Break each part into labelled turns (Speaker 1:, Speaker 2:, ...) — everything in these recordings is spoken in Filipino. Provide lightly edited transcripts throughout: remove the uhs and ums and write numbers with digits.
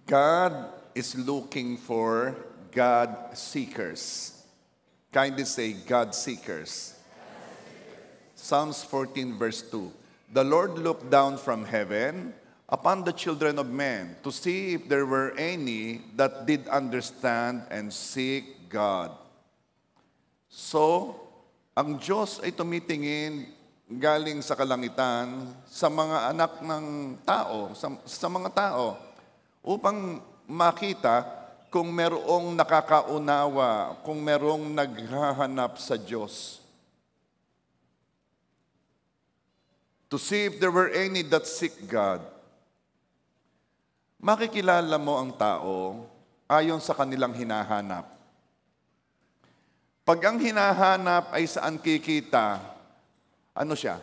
Speaker 1: God is looking for God seekers. Kindly say, God seekers. Psalms 14 verse 2. The Lord looked down from heaven upon the children of men to see if there were any that did understand and seek God. So, ang Diyos ay tumitingin galing sa kalangitan sa mga anak ng tao, sa mga tao, upang makita kung merong nakakaunawa, kung merong naghahanap sa Diyos. To see if there were any that seek God. Makikilala mo ang tao ayon sa kanilang hinahanap. Pag ang hinahanap ay saan kikita, ano siya?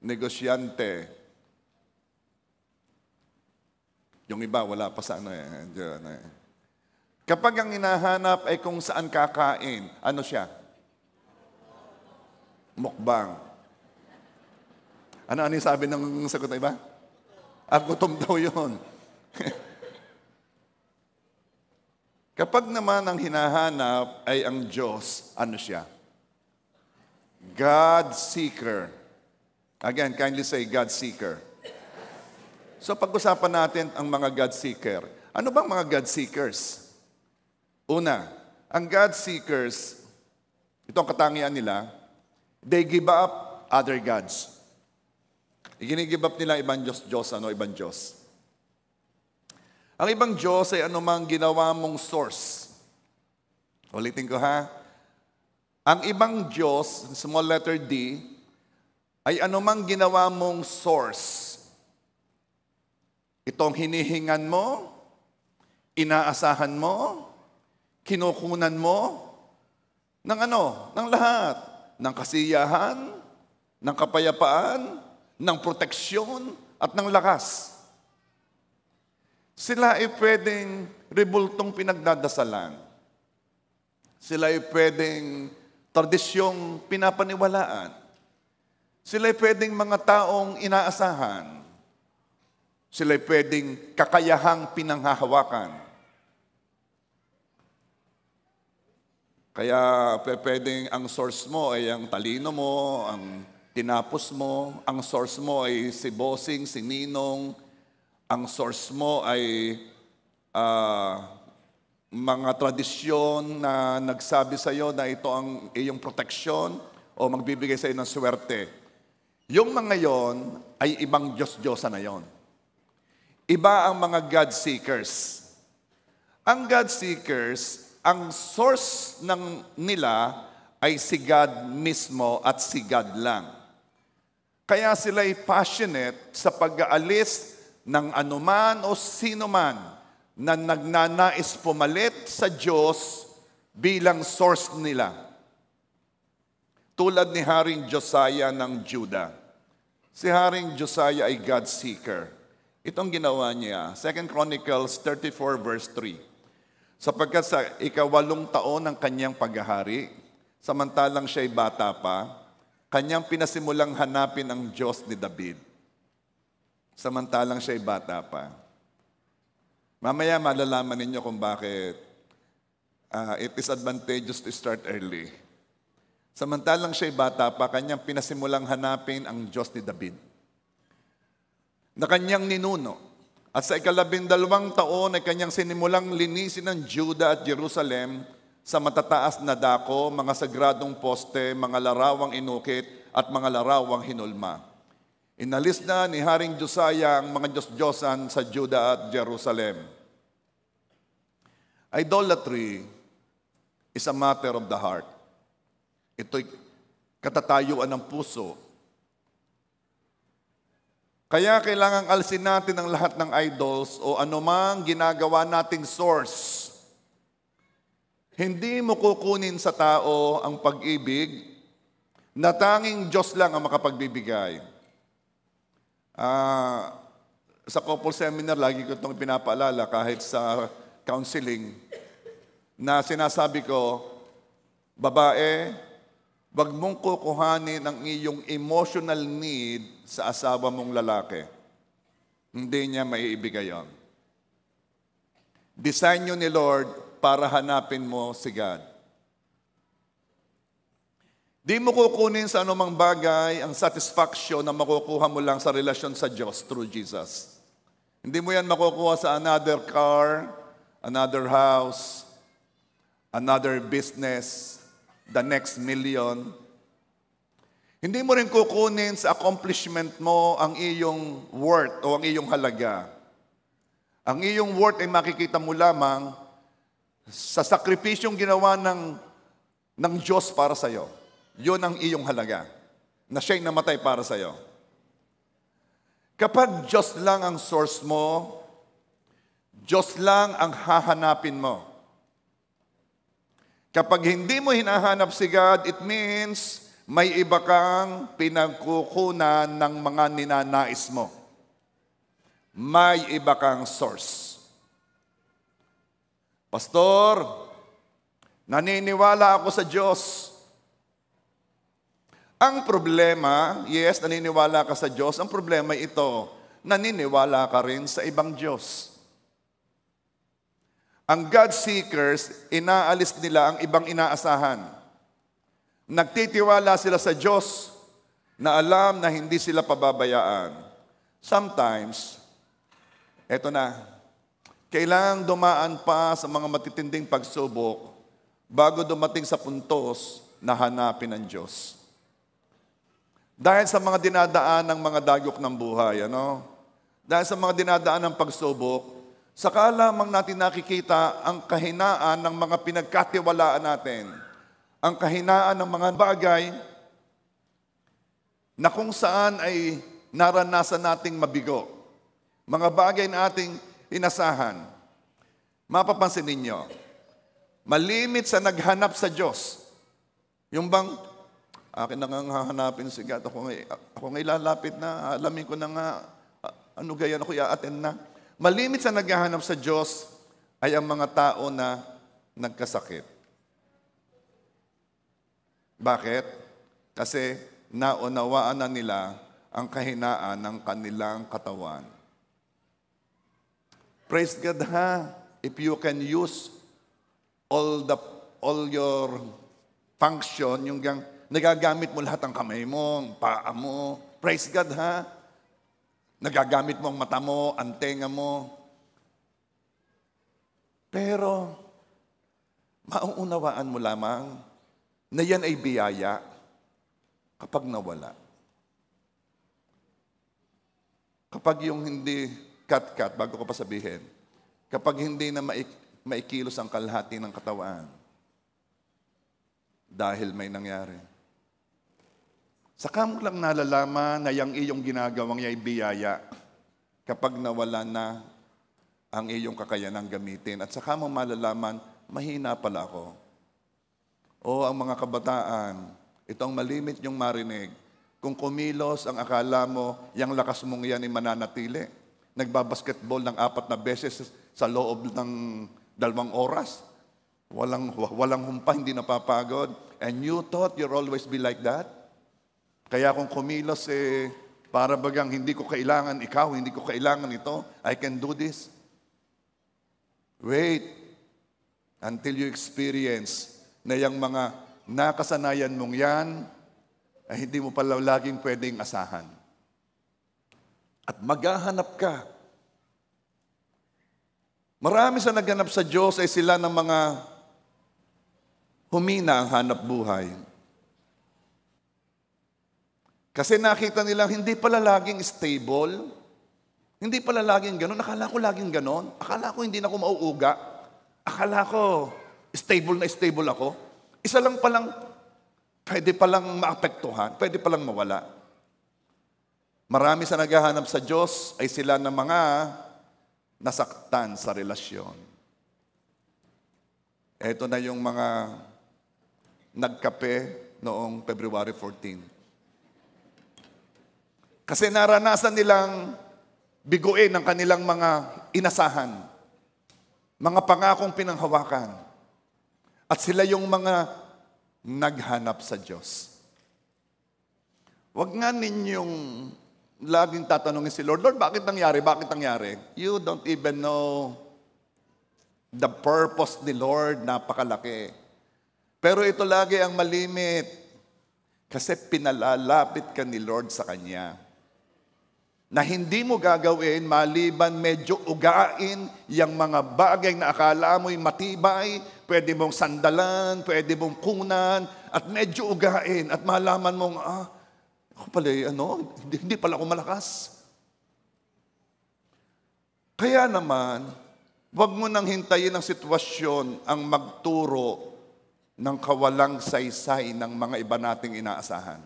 Speaker 1: Negosyante. Yung iba, wala pa sa ano eh. Kapag ang hinahanap ay kung saan kakain, ano siya? Mukbang. Ano yung sabi ng sagot na iba? Gutom daw yun. Kapag naman ang hinahanap ay ang Diyos, ano siya? God seeker. Again, kindly say God seeker. So pag-usapan natin ang mga God seeker. Ano bang mga God seekers? Una, ang God seekers, itong katangian nila, they give up other gods. Ginigib up nila ibang Diyos, ibang Diyos. Ang ibang Diyos ay anumang ginawa mong source. Ulitin ko ha. Ang ibang Diyos, small letter D, ay anumang ginawa mong source. Itong hinihingan mo, inaasahan mo, kinukunan mo, ng ano? Ng lahat. Ng kasiyahan, ng kapayapaan, ng proteksyon, at ng lakas. Sila ay pwedeng rebultong pinagdadasalan. Sila ay pwedeng tradisyong pinapaniwalaan. Sila ay pwedeng mga taong inaasahan. Sila ay pwedeng kakayahang pinanghahawakan. Kaya pwedeng ang source mo ay ang talino mo, ang tinapos mo, ang source mo ay si bossing, si ninong, ang source mo ay mga tradisyon na nagsabi sa iyo na ito ang iyong proteksyon o magbibigay sa iyo ng swerte. Yung mga yon ay ibang Diyos-Diyosa na yon. Iba ang mga God seekers. Ang God seekers, ang source nila ay si God mismo at si God lang. Kaya sila ay passionate sa pag-aalis ng anuman o sino man na nagnanais pumalit sa Diyos bilang source nila. Tulad ni Haring Josiah ng Judah. Si Haring Josiah ay God seeker. Itong ginawa niya, 2 Chronicles 34 verse 3. Sapagkat sa 8 taon ng kanyang paghahari, samantalang siya'y bata pa, kanyang pinasimulang hanapin ang Diyos ni David. Samantalang siya'y bata pa. Mamaya malalaman ninyo kung bakit it is advantageous to start early. Samantalang siya'y bata pa, kanyang pinasimulang hanapin ang Diyos ni David, na kanyang ninuno. At sa 12 taon ay kanyang sinimulang linisin ng Judah at Jerusalem sa matataas na dako, mga sagradong poste, mga larawang inukit, at mga larawang hinulma. Inalis na ni Haring Josiah ang mga Diyos-Diyosan sa Judah at Jerusalem. Idolatry is a matter of the heart. Ito'y katatayuan ng puso. Kaya kailangang alisin natin ang lahat ng idols o anumang ginagawa nating source. Hindi mo kukunin sa tao ang pag-ibig na tanging Diyos lang ang makapagbibigay. Sa couple seminar, lagi ko itong pinapaalala kahit sa counseling, na sinasabi ko, babae, wag mong kukuhanin ang iyong emotional need sa asawa mong lalaki. Hindi niya maiibigay yon. Design nyo ni Lord para hanapin mo si God. Di mo kukunin sa anumang bagay ang satisfaction na makukuha mo lang sa relasyon sa Diyos through Jesus. Hindi mo yan makukuha sa another car, another house, another business, the next million. Hindi mo rin kukunin sa accomplishment mo ang iyong worth o ang iyong halaga. Ang iyong worth ay makikita mo lamang sa sakripisyong ginawa ng Diyos para sa iyo. Yun ang iyong halaga, na siya'y namatay para sa iyo. Kapag Diyos lang ang source mo, Diyos lang ang hahanapin mo. Kapag hindi mo hinahanap si God, it means may iba kang pinagkukunan ng mga ninanais mo. May iba kang source. Pastor, naniniwala ako sa Diyos. Ang problema, yes, naniniwala ka sa Diyos. Ang problema ito, naniniwala ka rin sa ibang Diyos. Ang God seekers, inaalis nila ang ibang inaasahan. Nagtitiwala sila sa Diyos na alam na hindi sila pababayaan. Sometimes, eto na, kailangang dumaan pa sa mga matitinding pagsubok bago dumating sa puntos na hanapin ang Diyos. Dahil sa mga dinadaan ng mga dagok ng buhay, dahil sa mga dinadaan ng pagsubok, saka lamang natin nakikita ang kahinaan ng mga pinagkatiwalaan natin. Ang kahinaan ng mga bagay na kung saan ay naranasan nating mabigo. Mga bagay na ating inasahan. Mapapansin ninyo, malimit sa naghanap sa Diyos. Yung bang, akin na nga hahanapin si God. Ako ngay lalapit na, alamin ko na nga, ano gayan ako i-attend na. Malimit sa naghahanap sa Diyos ay ang mga tao na nagkasakit. Bakit? Kasi naunawaan na nila ang kahinaan ng kanilang katawan. Praise God ha, if you can use all your function, yung nagagamit mo lahat ng kamay mo, ang paa mo. Praise God ha. Nagagamit mo ang mata mo, ang tenga mo. Pero, mauunawaan mo lamang na yan ay biyaya kapag nawala. Kapag yung hindi cut, bago ko pa sabihin, kapag hindi na maikilos ang kalahati ng katawan, dahil may nangyari. Saka mo lang nalalaman na yung iyong ginagawang ay biyaya kapag nawala na ang iyong kakayanang gamitin. At saka mo malalaman, mahina pala ako. O ang mga kabataan, itong malimit yung marinig. Kung kumilos ang akala mo, yung lakas mong yan ay mananatili. Nagbabasketball ng 4 na beses sa loob ng 2 oras. Walang humpa, hindi napapagod. And you thought you'll always be like that? Kaya kung kumilos, para bagang hindi ko kailangan ikaw, hindi ko kailangan ito, I can do this. Wait until you experience na yung mga nakasanayan mong yan, ay hindi mo pala laging pwedeng asahan. At maghahanap ka. Marami sa naghanap sa Diyos ay sila ng mga humina ang hanap buhay. Kasi nakita nilang hindi pala laging stable, hindi pala laging ganon. Akala ko laging ganon. Akala ko hindi na ako mauuga. Akala ko stable na stable ako. Isa lang palang, pwede palang maapektuhan, pwede palang mawala. Marami sa naghahanap sa Diyos ay sila ng mga nasaktan sa relasyon. Ito na yung mga nagkape noong February 14. Kasi naranasan nilang biguin ang kanilang mga inasahan, mga pangakong pinanghawakan. At sila yung mga naghanap sa Diyos. Huwag nga ninyong laging tatanungin si Lord, Lord, bakit nangyari? Bakit nangyari? You don't even know the purpose ni Lord, napakalaki. Pero ito lagi ang malimit. Kasi pinalalapit ka ni Lord sa Kanya. Na hindi mo gagawin maliban medyo ugain yung mga bagay na akala mo'y matibay, pwede mong sandalan, pwede mong kunan, at medyo ugain at malaman mong, ako pala, hindi pala ako malakas. Kaya naman, wag mo nang hintayin ang sitwasyon ang magturo ng kawalang saysay ng mga iba nating inaasahan.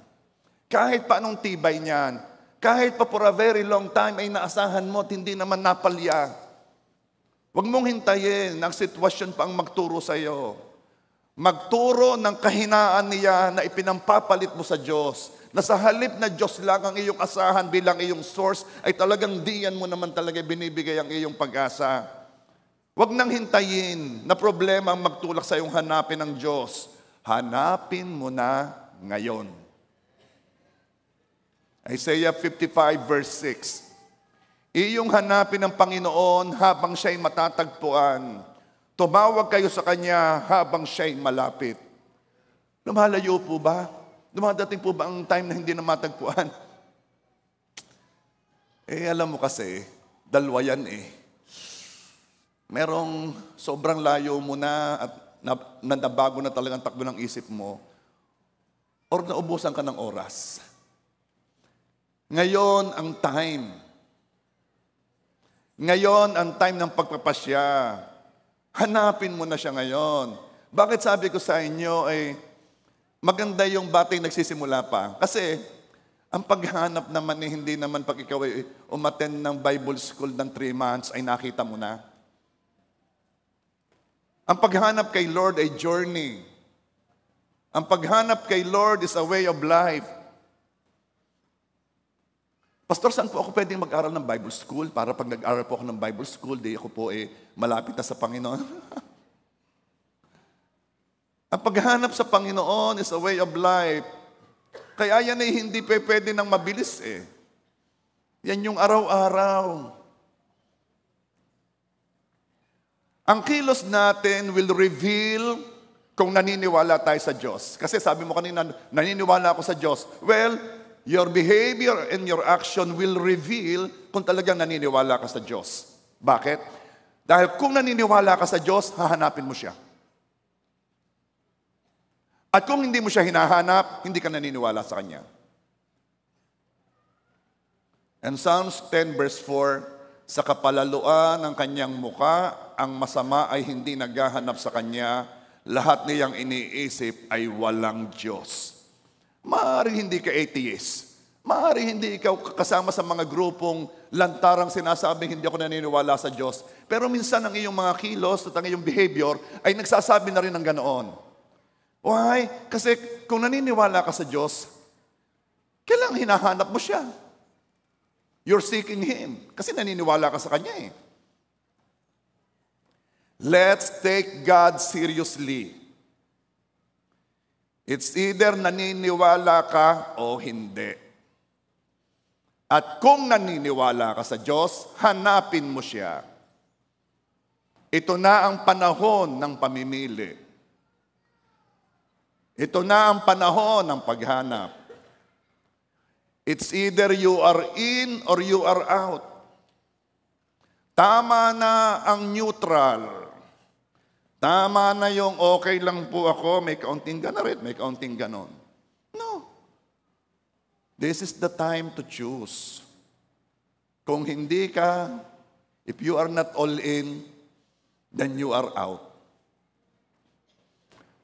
Speaker 1: Kahit pa anong tibay niyan, kahit pa for a very long time ay naasahan mo at hindi naman napalya. Wag mong hintayin ang sitwasyon pa ang magturo sa iyo. Magturo ng kahinaan niya na ipinampapalit mo sa Diyos. Na sa halip na Diyos lang ang iyong asahan bilang iyong source, ay talagang diyan mo naman talaga binibigay ang iyong pag-asa. Huwag nang hintayin na problema ang magtulak sa iyong hanapin ng Diyos. Hanapin mo na ngayon. Isaiah 55 verse 6. Iyong hanapin ng Panginoon habang siya'y matatagpuan. Tumawag kayo sa Kanya habang siya'y malapit. Lumalayo po ba? Dumadating po ba ang time na hindi na matagpuan? Alam mo kasi, dalawa yan Merong sobrang layo mo na at nabago na talagang takbo ng isip mo or naubusan ka ng oras. Ngayon ang time. Ngayon ang time ng pagpapasya. Hanapin mo na siya ngayon. Bakit sabi ko sa inyo maganda yung batay nagsisimula pa? Kasi ang paghanap naman hindi naman pag ikaw ay umattend ng Bible school ng 3 months ay nakita mo na. Ang paghanap kay Lord ay journey. Ang paghanap kay Lord is a way of life. Pastor, saan po ako pwedeng mag-aral ng Bible school? Para pag nag-aral po ako ng Bible school, di ako po malapit na sa Panginoon. Ang paghanap sa Panginoon is a way of life. Kaya yan hindi pwede nang mabilis Yan yung araw-araw. Ang kilos natin will reveal kung naniniwala tayo sa Diyos. Kasi sabi mo kanina, naniniwala ako sa Diyos. Well, your behavior and your action will reveal kung talagang naniniwala ka sa Diyos. Bakit? Dahil kung naniniwala ka sa Diyos, hahanapin mo siya. At kung hindi mo siya hinahanap, hindi ka naniniwala sa Kanya. And Psalms 10 verse 4, sa kapalaluan ng Kanyang muka, ang masama ay hindi naghahanap sa Kanya, lahat niyang iniisip ay walang Diyos. Maaaring hindi ka atheist. Maaaring hindi ikaw kasama sa mga grupong lantarang sinasabing hindi ako naniniwala sa Diyos. Pero minsan ang iyong mga kilos at ang iyong behavior ay nagsasabi na rin ng ganoon. Why? Kasi kung naniniwala ka sa Diyos, kailangang hinahanap mo siya. You're seeking Him. Kasi naniniwala ka sa Kanya Let's take God seriously. It's either naniniwala ka o hindi. At kung naniniwala ka sa Diyos, hanapin mo siya. Ito na ang panahon ng pamimili. Ito na ang panahon ng paghanap. It's either you are in or you are out. Tama na ang neutral. Tama na yung okay lang po ako, may kaunting ganarit, may kaunting ganon. No. This is the time to choose. Kung hindi ka, if you are not all in, then you are out.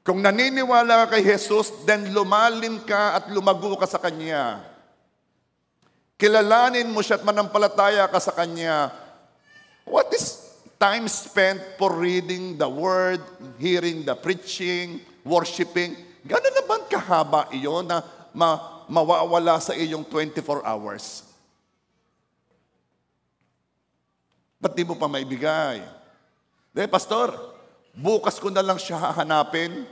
Speaker 1: Kung naniniwala ka kay Jesus, then lumalim ka at lumago ka sa Kanya. Kilalanin mo siya at manampalataya ka sa Kanya. What is time spent for reading the Word, hearing the preaching, worshiping? Gano'n na ba kahaba iyon na mawawala sa iyong 24 hours? Ba't di mo pa maibigay? Pastor, bukas ko na lang siya hahanapin.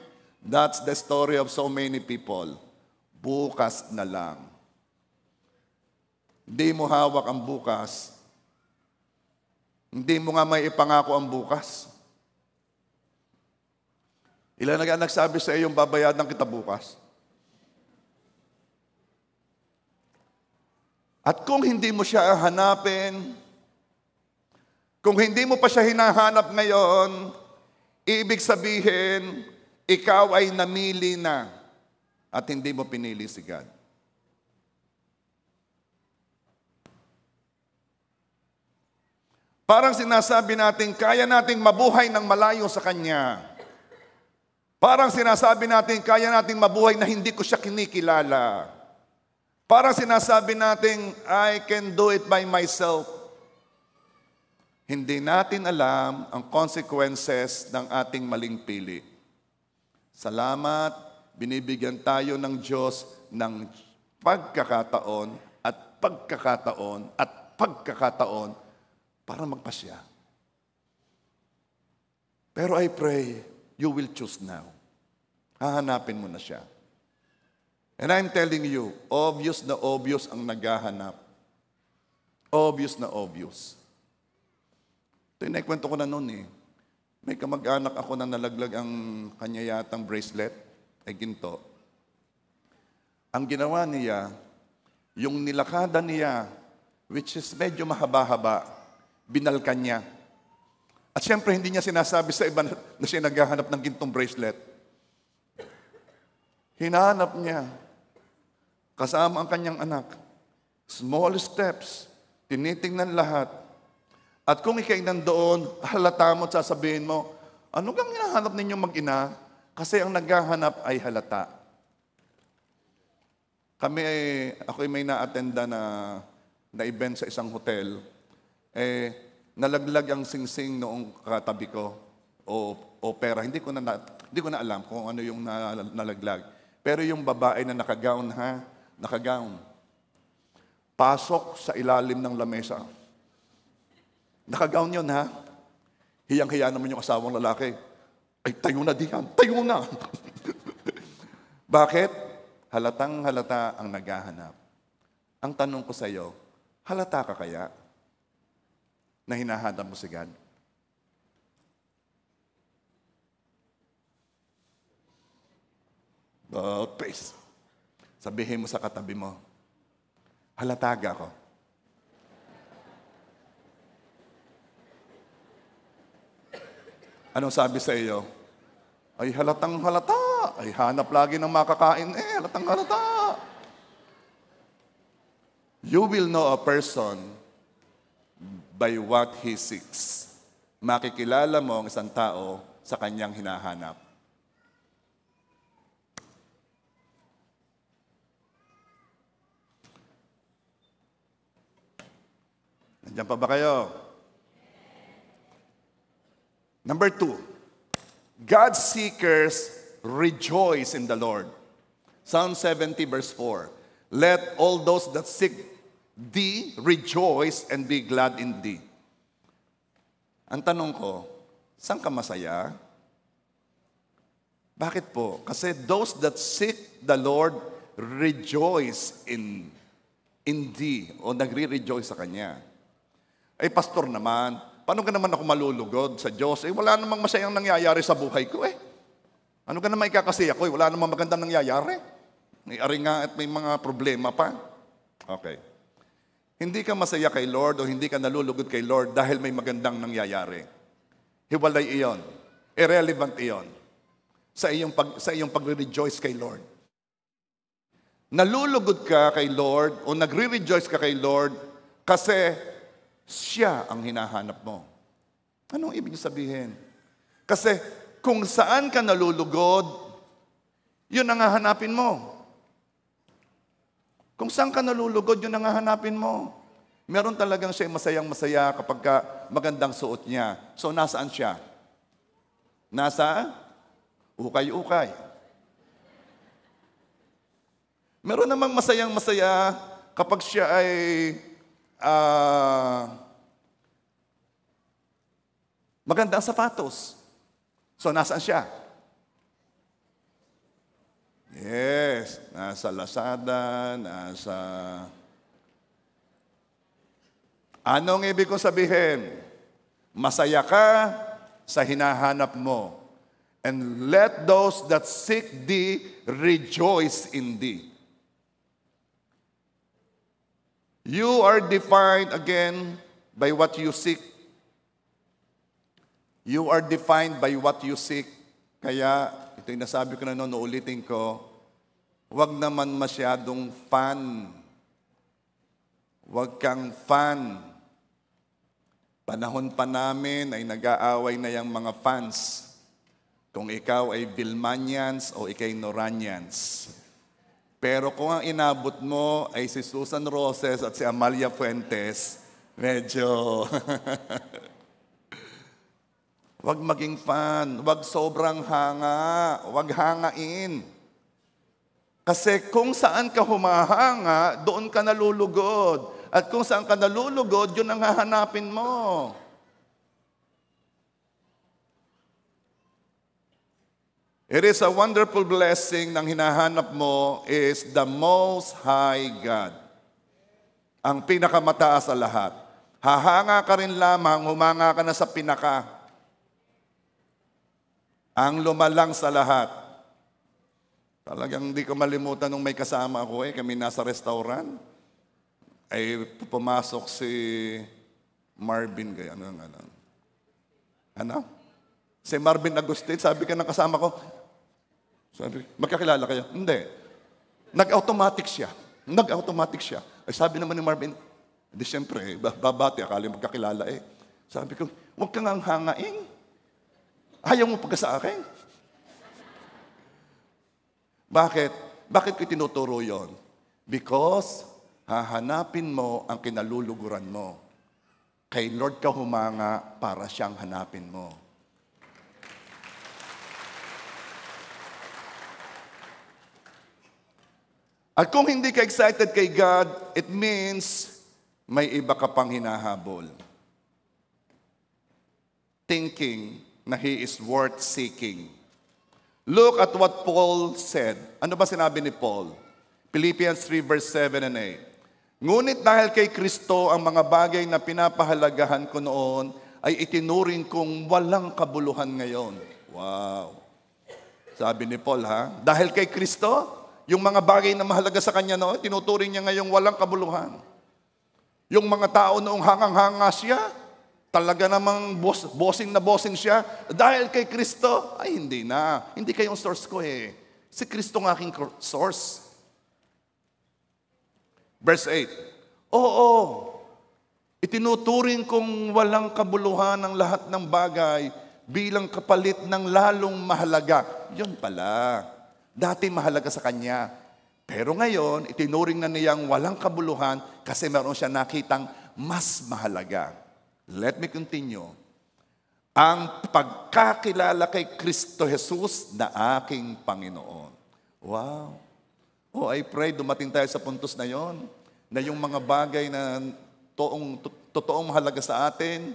Speaker 1: That's the story of so many people. Bukas na lang. Hindi mo hawak ang bukas. Hindi mo nga may ipangako ang bukas. Ilan na nagsabi sa iyong babayadan kita bukas? At kung hindi mo siya hanapin, kung hindi mo pa siya hinahanap ngayon, ibig sabihin, ikaw ay namili na at hindi mo pinili si God. Parang sinasabi natin, kaya nating mabuhay ng malayo sa Kanya. Parang sinasabi natin, kaya nating mabuhay na hindi ko siya kinikilala. Parang sinasabi natin, I can do it by myself. Hindi natin alam ang consequences ng ating maling pili. Salamat, binibigyan tayo ng Diyos ng pagkakataon at pagkakataon at pagkakataon para magpasya. Pero I pray, you will choose now. Hahanapin mo na siya. And I'm telling you, obvious na obvious ang naghahanap. Obvious na obvious. Ito yung naikwento ko na noon eh. May kamag-anak ako na nalaglag ang kanya yatang bracelet, ay ginto. Ang ginawa niya, yung nilakada niya, which is medyo mahaba-haba, binalkan niya. At siyempre, hindi niya sinasabi sa iba na siya naghahanap ng gintong bracelet. Hinahanap niya, kasama ang kanyang anak. Small steps, tinitingnan lahat. At kung ikay nandoon, halata mo at sasabihin mo, ano kang hinahanap ninyong mag-ina? Kasi ang naghahanap ay halata. Ako ay may na-attenda na event sa isang hotel. Nalaglag ang singsing noong katabi ko o pera. Hindi ko na alam kung ano yung nalaglag. Pero yung babae na nakagown, nakagown. Pasok sa ilalim ng lamesa. Nakagown yun, ha? Hiyang-hiya naman yung asawang lalaki. Ay, tayo na diyan. Tayo na. Bakit? Halatang halata ang naghahanap. Ang tanong ko sa iyo, halata ka kaya na hinahanap mo si God? About face. Sabihin mo sa katabi mo, halataga ako. Anong sabi sa iyo? Ay halatang halata. Ay hanap lagi ng makakain. Halatang halata. You will know a person by what he seeks. Makikilala mo ang isang tao sa kanyang hinahanap. Nandiyan pa ba kayo? Number 2, God's seekers rejoice in the Lord. Psalm 70 verse 4. Let all those that seek thee rejoice and be glad in thee. Ang tanong ko, saan ka masaya? Bakit po? Kasi those that seek the Lord rejoice in thee o nagre-rejoice sa Kanya. Ay, pastor naman, paano ka naman ako malulugod sa Diyos? Wala namang masayang nangyayari sa buhay ko eh. Ano ka naman ikakasiya ko? Wala namang magandang nangyayari. May aringa at may mga problema pa. Okay. Hindi ka masaya kay Lord o hindi ka nalulugod kay Lord dahil may magandang nangyayari. Hiwalay iyon. Irrelevant iyon. Sa iyong pagre-rejoice kay Lord. Nalulugod ka kay Lord o nagre-rejoice ka kay Lord kasi siya ang hinahanap mo. Anong ibig sabihin? Kasi kung saan ka nalulugod, yun ang hahanapin mo. Kung saan ka nalulugod, yun ang hahanapin mo. Meron talagang siya masayang-masaya kapag magandang suot niya. So, nasaan siya? Nasa ukay-ukay. Meron namang masayang-masaya kapag siya ay maganda ang sapatos. So, nasaan siya? Yes, nasa Lazada, nasa Anong ibig kong sabihin? Masaya ka sa hinahanap mo. And let those that seek thee rejoice in thee. You are defined again by what you seek. You are defined by what you seek. Kaya, ito yung nasabi ko na noon, uulitin ko, huwag naman masyadong fan. Huwag kang fan. Panahon pa namin ay nag-aaway na yung mga fans. Kung ikaw ay Vilmanians o ikay Noranians. Pero kung ang inabot mo ay si Susan Roses at si Amalia Fuentes, medyo wag maging fan, wag sobrang hanga, wag hangain. Kasi kung saan ka humahanga, doon ka nalulugod. At kung saan ka nalulugod, yun ang hahanapin mo. It is a wonderful blessing ng hinahanap mo is the Most High God. Ang pinakamataas sa lahat. Hahanga ka rin lamang, humanga ka na sa pinaka. Ang lumalang sa lahat. Talagang hindi ko malimutan nung may kasama ako kami nasa restaurant. Ay pumasok si Marvin, ano? Si Marvin Agustin, sabi ka ng kasama ko, sabi, magkakilala kayo? Hindi. Nag-automatic siya. Ay sabi naman ni Marvin, hindi siyempre, babati, akala magkakilala Sabi ko, huwag kang hangain. Ayaw mo pagka sa akin. Bakit? Bakit ko tinuturo yon? Because hahanapin mo ang kinaluluguran mo. Kay Lord ka humanga para siyang hanapin mo. At kung hindi ka excited kay God, it means may iba ka pang hinahabol. Thinking na He is worth seeking. Look at what Paul said. Ano ba sinabi ni Paul? Philippians 3 verse 7 and 8. Ngunit dahil kay Kristo ang mga bagay na pinapahalagahan ko noon ay itinuring kong walang kabuluhan ngayon. Wow. Sabi ni Paul dahil kay Kristo, yung mga bagay na mahalaga sa kanya noon, tinuturing niya ngayong walang kabuluhan. Yung mga tao noong hangang-hanga siya, talaga namang bossing na bossing siya. Dahil kay Kristo, ay hindi na. Hindi kayong source ko Si Kristo ang aking source. Verse 8. Oo, itinuturing kong walang kabuluhan ang lahat ng bagay bilang kapalit ng lalong mahalaga. Yun pala. Dati mahalaga sa kanya. Pero ngayon, itinuring na niyang walang kabuluhan kasi meron siya nakitang mas mahalaga. Let me continue. Ang pagkakilala kay Kristo Jesus na aking Panginoon. Wow. Oh, I pray dumating tayo sa puntos na yon, na yung mga bagay na totoong mahalaga sa atin,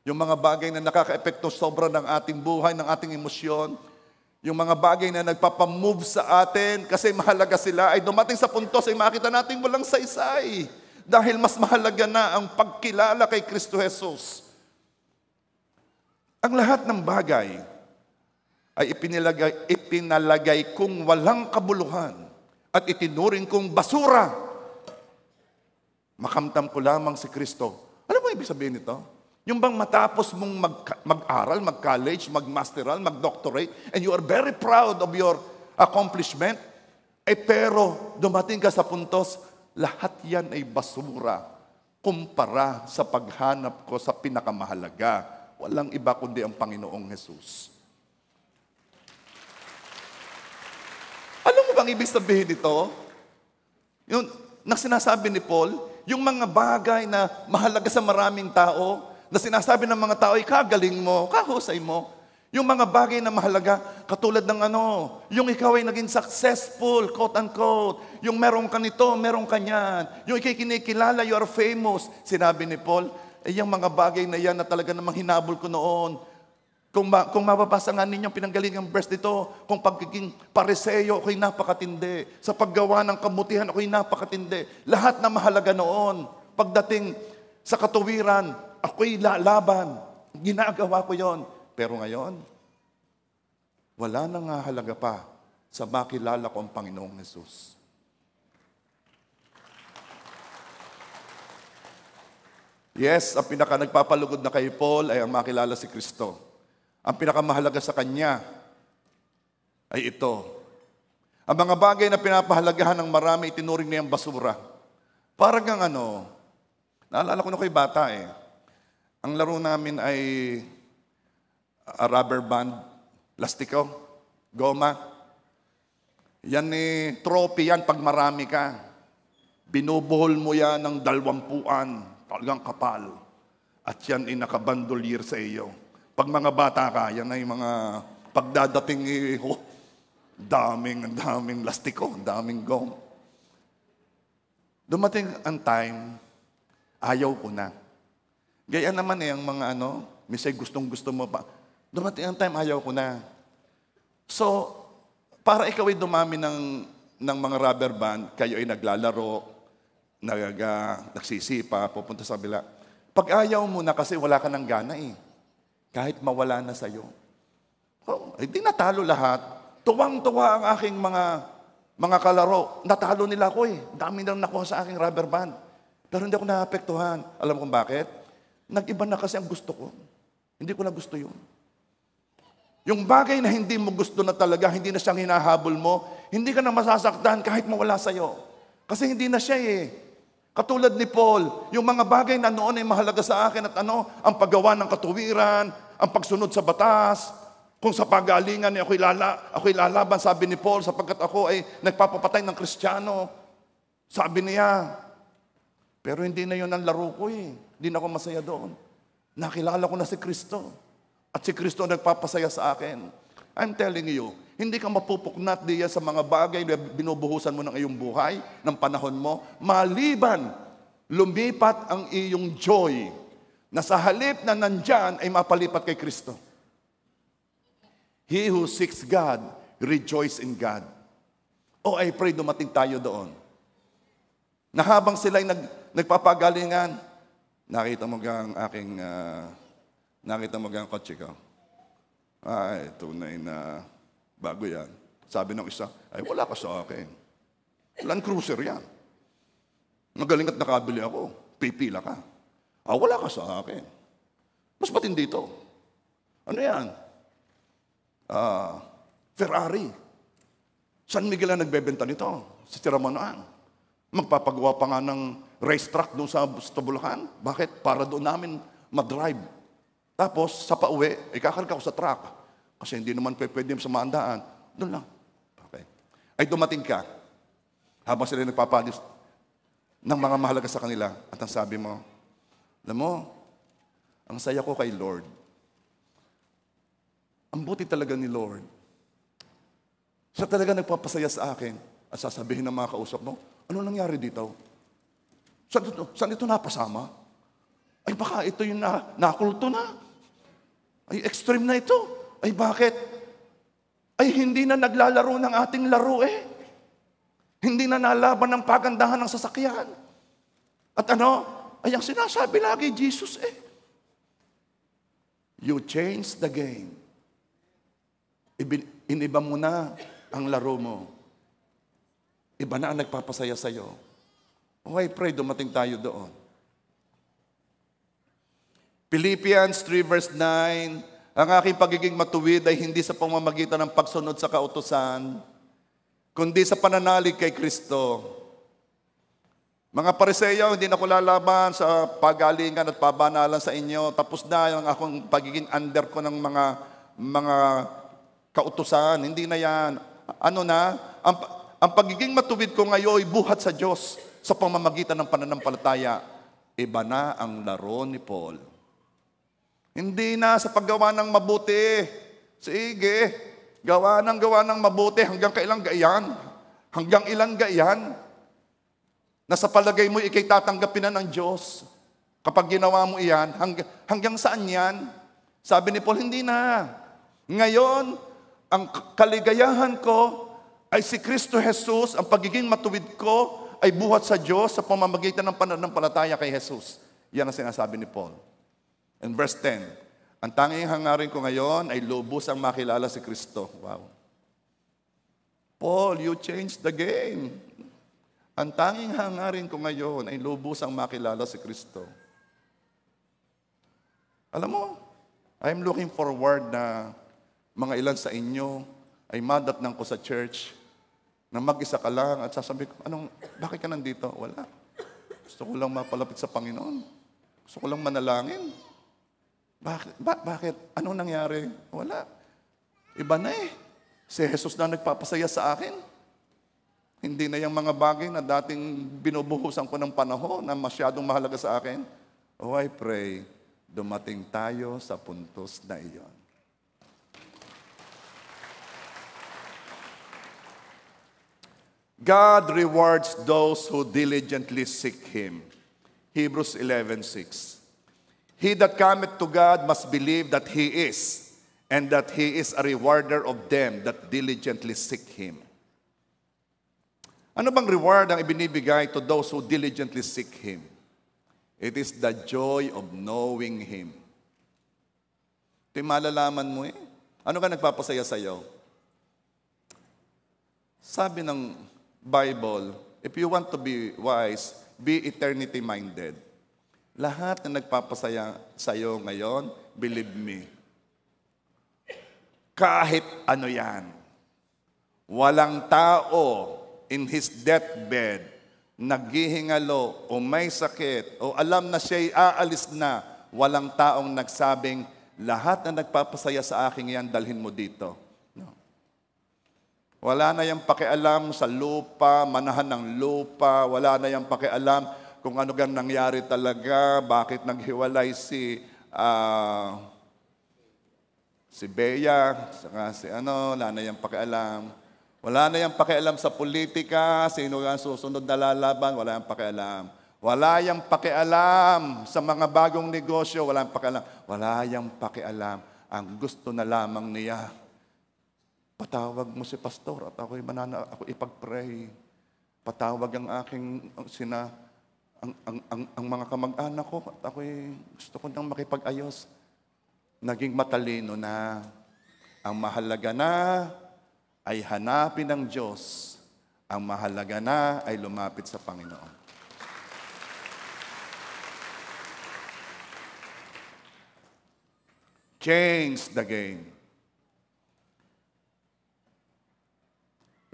Speaker 1: yung mga bagay na nakaka-epekto sobra ng ating buhay, ng ating emosyon, yung mga bagay na nagpapamove sa atin kasi mahalaga sila, ay dumating sa puntos ay makita natin walang saysay. Dahil mas mahalaga na ang pagkilala kay Kristo Jesus. Ang lahat ng bagay ay ipinalagay kung walang kabuluhan at itinuring kong basura. Makamtam ko lamang si Kristo. Ano ba ibig sabihin nito? Yung bang matapos mong mag-aral, mag-college, mag-masteral, mag-doctorate, and you are very proud of your accomplishment, pero dumating ka sa puntos, lahat yan ay basura kumpara sa paghanap ko sa pinakamahalaga. Walang iba kundi ang Panginoong Jesus. Alam mo bang ibig sabihin nito? Yung sinasabi ni Paul, yung mga bagay na mahalaga sa maraming tao, na sinasabi ng mga tao, kagaling mo, kahusay mo. Yung mga bagay na mahalaga, katulad ng yung ikaw ay naging successful, quote-unquote. Yung meron ka nito, meron ka niyan. Yung ikay kinikilala, you are famous. Sinabi ni Paul, yung mga bagay na yan na talaga namang hinabol ko noon. Kung mababasa nga ninyong pinanggalingang verse dito, kung pagiging pariseyo, ako'y napakatindi. Sa paggawa ng kabutihan, ako'y napakatindi. Lahat na mahalaga noon. Pagdating Sa katuwiran, ako'y lalaban. Ginagawa ko yon. Pero ngayon, wala nang halaga pa sa makilala ko ang Panginoong Hesus. Yes, ang pinaka nagpapalugod na kay Paul ay ang makilala si Kristo. Ang pinakamahalaga sa kanya ay ito. Ang mga bagay na pinapahalagahan ng marami, itinuring niyang basura. Parang ang naalala ko na ko'y bata eh. Ang laro namin ay rubber band, plastiko, goma. Yan trophy yan pag marami ka. Binubuhol mo yan ng 20, talagang kapal. At yan ay nakabandolier sa iyo. Pag mga bata ka, yan ay mga pagdadating daming plastiko, daming gom. Dumating ang time, ayaw ko na. Gaya naman ang mga misay gustong-gusto mo pa. Dumating ang time, ayaw ko na. So, para ikaw ay dumami ng mga rubber band, kayo ay naglalaro, nagsisipa, pupunta sa kabila. Pag ayaw mo na kasi wala ka ng gana eh. Kahit mawala na sa'yo. Hindi natalo lahat. Tuwang-tuwa ang aking mga kalaro. Natalo nila ako eh. Dami nang nakuha sa aking rubber band. Pero hindi ako naapektuhan. Alam kung bakit? Nag-iba na kasi ang gusto ko. Hindi ko na gusto yun. Yung bagay na hindi mo gusto na talaga, hindi na siyang hinahabol mo, hindi ka na masasaktan kahit mawala sa'yo. Kasi hindi na siya eh. Katulad ni Paul, yung mga bagay na noon ay mahalaga sa akin at ang paggawa ng katuwiran, ang pagsunod sa batas, kung sa pagalingan niya ako'y lalaban, sabi ni Paul, sapagkat ako ay nagpapapatay ng Kristiyano. Sabi niya, pero hindi na yun ang laro ko eh. Hindi na ako masaya doon. Nakilala ko na si Kristo. At si Kristo nagpapasaya sa akin. I'm telling you, hindi ka mapupuknat diya sa mga bagay na binubuhusan mo ng iyong buhay, ng panahon mo, maliban lumipat ang iyong joy na sa halip na nandyan ay mapalipat kay Kristo. He who seeks God, rejoice in God. Oh, I pray dumating tayo doon. Na habang sila'y nagpapagalingan, nakita mo gang kotse ko. Ay, tunay na bago yan. Sabi ng isa, ay wala ka sa akin. Land Cruiser yan. Magaling at nakabili ako. Pipila ka. Wala ka sa akin. Mas matindi ito. Ano yan? Ferrari. San Miguel ang nagbebenta nito? Sa Tiramanaan. Magpapagawa pa nga ng racetrack doon sa Bulacan. Bakit? Para doon namin madrive. Tapos, sa pauwi, ikakarga ko sa truck. Kasi hindi naman pwede sa maandaan. Doon lang. Okay. Ay dumating ka. Habang sila nagpapadis ng mga mahalaga sa kanila. At ang sabi mo, alam mo, ang saya ko kay Lord. Ang buti talaga ni Lord. Siya talaga nagpapasaya sa akin. At sasabihin ng mga kausap mo, ano nangyari dito? Saan ito napasama? Ay baka ito yung nakulto na. Ay extreme na ito. Ay bakit? Ay hindi na naglalaro ng ating laro eh. Hindi na nalaban ng pagandahan ng sasakyan. At ay ang sinasabi lagi, Jesus eh. You change the game. Iniba mo na ang laro mo. Iba na ang nagpapasaya sa'yo. Oh, I pray dumating tayo doon. Philippians 3 verse 9, ang aking pagiging matuwid ay hindi sa pamamagitan ng pagsunod sa kautusan, kundi sa pananalig kay Kristo. Mga Pariseo, hindi na ko lalaban sa pagalingan at pabanalan sa inyo. Tapos na ang akong pagiging under ko ng mga kautusan. Hindi na yan. Ang pagiging matuwid ko ngayon ay buhat sa Diyos sa pamamagitan ng pananampalataya. Iba na ang laro ni Paul. Hindi na sa paggawa ng mabuti. Sige, gawa ng mabuti. Hanggang kailan gayan? Hanggang ilan gayan? Na sa palagay mo, ikay tatanggapin na ng Diyos. Kapag ginawa mo iyan, hanggang saan yan? Sabi ni Paul, hindi na. Ngayon, ang kaligayahan ko ay si Kristo Jesus. Ang pagiging matuwid ko ay buhat sa Diyos sa pamamagitan ng pananampalataya kay Jesus. Yan ang sinasabi ni Paul. In verse 10, ang tanging hangarin ko ngayon ay lubos ang makilala si Kristo. Wow. Paul, you changed the game. Ang tanging hangarin ko ngayon ay lubos ang makilala si Kristo. Alam mo, I'm looking forward na mga ilan sa inyo ay madatnang ko sa church na mag-isa ka lang at sasabi ko, bakit ka nandito? Wala. Gusto ko lang mapalapit sa Panginoon. Gusto ko lang manalangin. Bakit? Anong nangyari? Wala. Iba na eh. Si Jesus na nagpapasaya sa akin. Hindi na yung mga bagay na dating binubuhusan ko ng panahon na masyadong mahalaga sa akin. Oh, I pray, dumating tayo sa puntos na iyon. God rewards those who diligently seek Him. Hebrews 11:6. He that cometh to God must believe that He is, and that He is a rewarder of them that diligently seek Him. Ano bang reward ang ibinibigay to those who diligently seek Him? It is the joy of knowing Him. Ito yung malalaman mo eh. Ano ka nagpapasaya sa'yo? Sabi ng Bible, if you want to be wise, be eternity-minded. Lahat na nagpapasaya sa'yo ngayon, believe me, kahit ano yan, walang tao in his deathbed, naghihingalo o may sakit o alam na siya'y aalis na, walang taong nagsabing, lahat na nagpapasaya sa akin yan, dalhin mo dito. No. Wala na yung pakialam sa lupa, manahan ng lupa, wala na yung pakialam kung ano gan nangyari talaga, bakit naghiwalay si Bea, saka wala na yung pakialam. Wala na yung pakialam sa politika, sino ang susunod na lalaban, wala yung pakialam. Wala yung pakialam sa mga bagong negosyo, wala yung pakialam. Wala yung pakialam. Ang gusto na lamang niya, patawag mo si pastor at ako ipag-pray. Patawag ang aking ang mga kamag-anak ko at ako gusto ko nang makipag-ayos. Naging matalino na. Ang mahalaga na ay hanapin ng Diyos. Ang mahalaga na ay lumapit sa Panginoon. Change the game.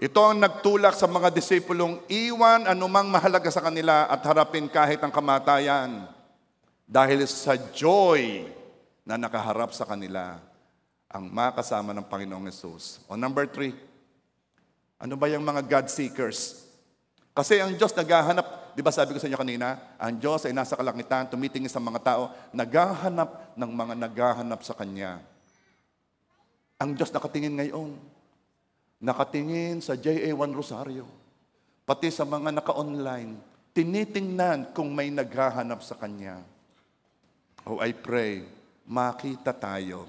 Speaker 1: Ito ang nagtulak sa mga disipulong iwan anumang mahalaga sa kanila at harapin kahit ang kamatayan dahil sa joy na nakaharap sa kanila ang makasama ng Panginoong Yesus. O number 3, ano ba yung mga God seekers? Kasi ang Diyos naghahanap, di ba sabi ko sa inyo kanina, ang Diyos ay nasa kalangitan, tumitingin sa mga tao, naghahanap ng mga naghahanap sa Kanya. Ang Diyos nakatingin ngayon. Nakatingin sa JA1 Rosario, pati sa mga naka-online, tinitingnan kung may naghahanap sa Kanya. Oh, I pray, makita tayo.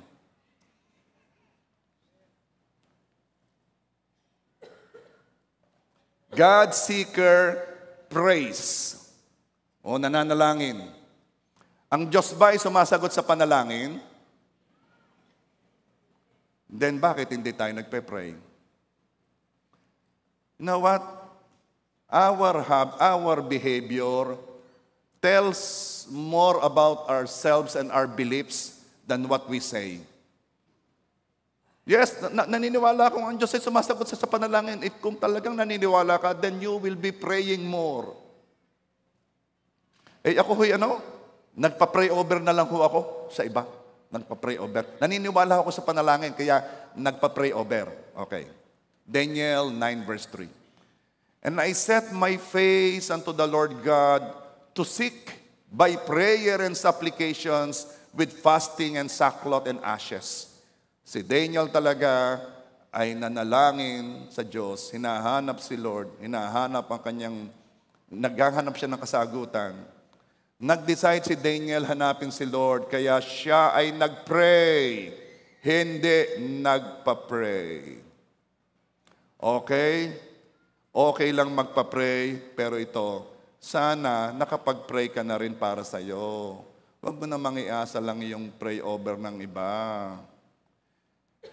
Speaker 1: God seeker praise. O nananalangin. Ang Diyos ba ay sumasagot sa panalangin? Then bakit hindi tayo nagpe-pray? You know what? Our behavior tells more about ourselves and our beliefs than what we say. Yes, naniniwala akong ang Diyos ay sumasagot sa panalangin. If kung talagang naniniwala ka, then you will be praying more. Ako nagpa-pray over na lang ako sa iba. Nagpa-pray over. Naniniwala ako sa panalangin, kaya nagpa-pray over. Okay. Daniel 9 verse 3. And I set my face unto the Lord God to seek by prayer and supplications with fasting and sackcloth and ashes. Si Daniel talaga ay nanalangin sa Diyos, hinahanap si Lord, hinahanap ang kanyang, naghahanap siya ng kasagutan. Nag-decide si Daniel hanapin si Lord, kaya siya ay nag-pray, hindi nagpa-pray. Okay? Okay lang magpa-pray, pero ito, sana nakapag-pray ka na rin para sa'yo. Huwag mo na mangiasa lang yung pray over ng iba.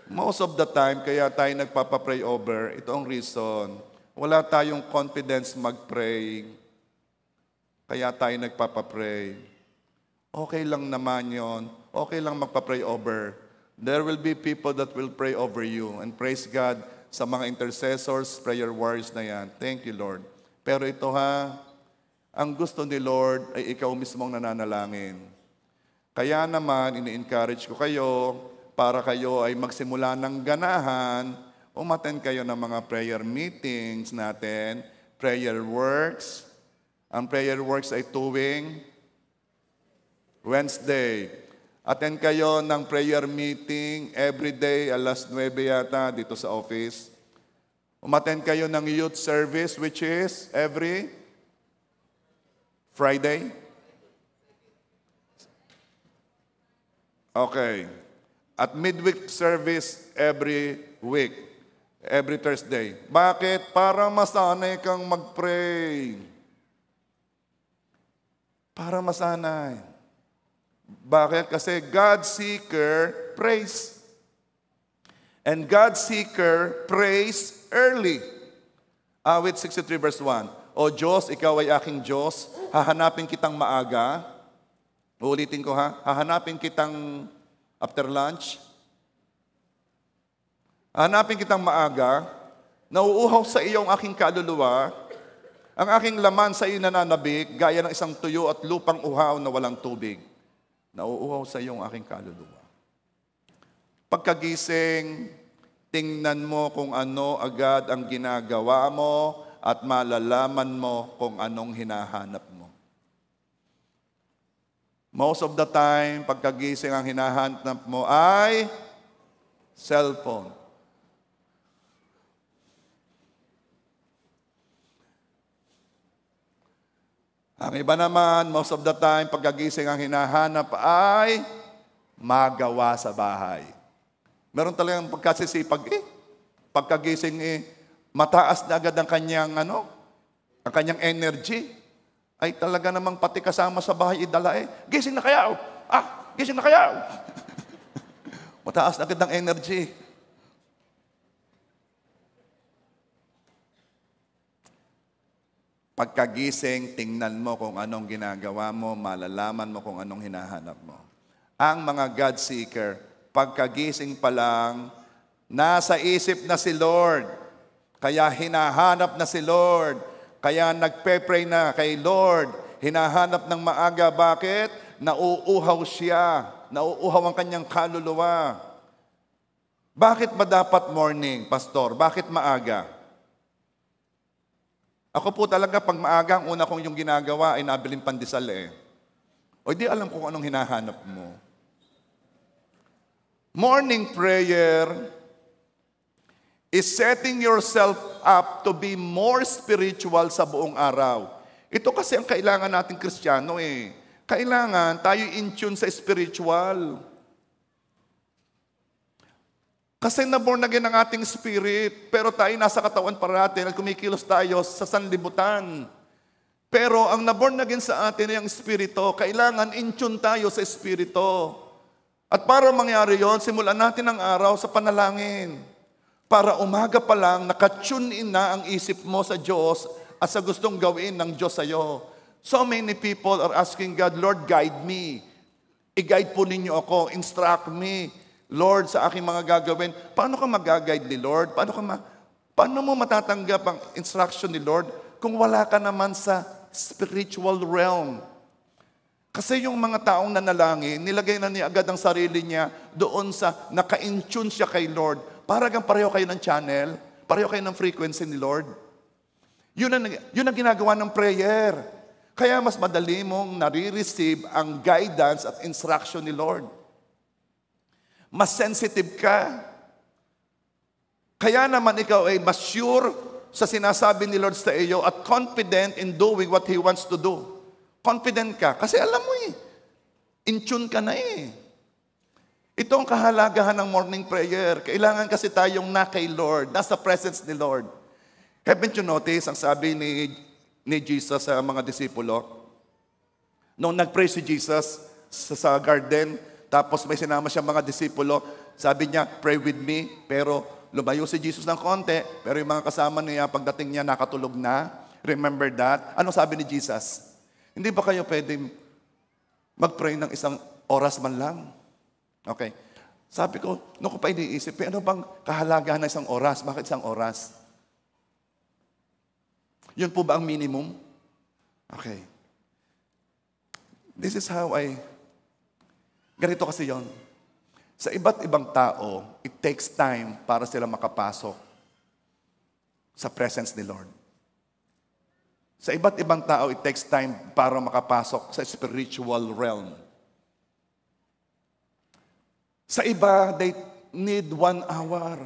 Speaker 1: Most of the time, kaya tayo nagpapa-pray over, ito ang reason. Wala tayong confidence mag-pray. Kaya tayo nagpapa-pray. Okay lang naman yon. Okay lang magpa-pray over. There will be people that will pray over you. And praise God sa mga intercessors, prayer warriors na yan. Thank you, Lord. Pero ito ang gusto ni Lord ay ikaw mismong nananalangin. Kaya naman, ini-encourage ko kayo para kayo ay magsimula ng ganahan, umattend kayo ng mga prayer meetings natin, prayer works. Ang prayer works ay tuwing Wednesday. Attend kayo ng prayer meeting every day, alas 9 yata dito sa office. Umattend kayo ng youth service which is every Friday. Okay. At midweek service every week, every Thursday. Bakit? Para masanay kang mag-pray. Para masanay. Bakit? Kasi God seeker prays. And God seeker prays early. Awit 63 verse 1. O Diyos, ikaw ay aking Diyos, hahanapin kitang maaga. Uulitin ko hahanapin kitang after lunch. Hahanapin kitang maaga, nauuhaw sa iyong aking kaluluwa, ang aking laman sa iyo nananabik, gaya ng isang tuyo at lupang uhaw na walang tubig. Nauuhaw sa iyong aking kaluluwa. Pagkagising, tingnan mo kung ano agad ang ginagawa mo at malalaman mo kung anong hinahanap mo. Most of the time, pagkagising ang hinahanap mo ay cellphone. Ang iba naman, most of the time, pagkagising ang hinahanap ay magawa sa bahay. Meron talagang pagkasisipag pagkagising mataas na agad ang kanyang ang kanyang energy. Ay talaga namang pati kasama sa bahay idala gising na kayaw! Gising na kayaw! Mataas na agad ang energy. Pagkagising, tingnan mo kung anong ginagawa mo, malalaman mo kung anong hinahanap mo. Ang mga God seeker, pagkagising pa lang, nasa isip na si Lord. Kaya hinahanap na si Lord. Kaya nagpe-pray na kay Lord. Hinahanap ng maaga. Bakit? Nauuhaw siya. Nauuhaw ang kanyang kaluluwa. Bakit ba dapat morning, Pastor? Bakit maaga? Ako po talaga, pag maaga, ang una kong yung ginagawa ay nabiling pandesal O di alam kung anong hinahanap mo. Morning prayer is setting yourself up to be more spiritual sa buong araw. Ito kasi ang kailangan nating Kristiyano Kailangan tayo in tune sa spiritual. Kasi na-born again ang ating spirit, pero tayo nasa katawan parati at kumikilos tayo sa sanlibutan. Pero ang na-born again sa atin ay ang espiritu. Kailangan in tune tayo sa espiritu. At para mangyari yon, simulan natin ang araw sa panalangin. Para umaga pa lang, nakatune in na ang isip mo sa Diyos at sa gustong gawin ng Diyos sa iyo. So many people are asking God, Lord, guide me. I-guide po ninyo ako, instruct me. Lord, sa aking mga gagawin, paano ka mag-guide ni Lord? Paano mo matatanggap ang instruction ni Lord kung wala ka naman sa spiritual realm? Kasi yung mga taong nanalangin, nilagay na niya agad ang sarili niya doon sa naka-in-tune siya kay Lord. Parang pareho kayo ng channel, pareho kayo ng frequency ni Lord. Yun ang ginagawa ng prayer. Kaya mas madali mong nare-receive ang guidance at instruction ni Lord. Mas sensitive ka. Kaya naman ikaw ay mas sure sa sinasabi ni Lord sa iyo at confident in doing what He wants to do. Confident ka. Kasi alam mo in tune ka na Ito ang kahalagahan ng morning prayer. Kailangan kasi tayong na kay Lord, nasa presence ni Lord. Haven't you noticed, ang sabi ni ni Jesus sa mga disipulo. Nung nag-pray si Jesus sa garden, tapos may sinama siya mga disipulo, sabi niya, pray with me, pero lumayo si Jesus ng konti, pero yung mga kasama niya, pagdating niya, nakatulog na. Remember that? Ano sabi ni Jesus? Hindi ba kayo pwede mag-pray ng isang oras man lang? Okay. Sabi ko, nung ko pa iniisip, ano bang kahalagahan ng isang oras? Bakit isang oras? Yun po ba ang minimum? Okay. This is how ganito kasi yon. Sa iba't ibang tao, it takes time para sila makapasok sa presence ni Lord. Sa iba't ibang tao, it takes time para makapasok sa spiritual realm. Sa iba, they need 1 hour.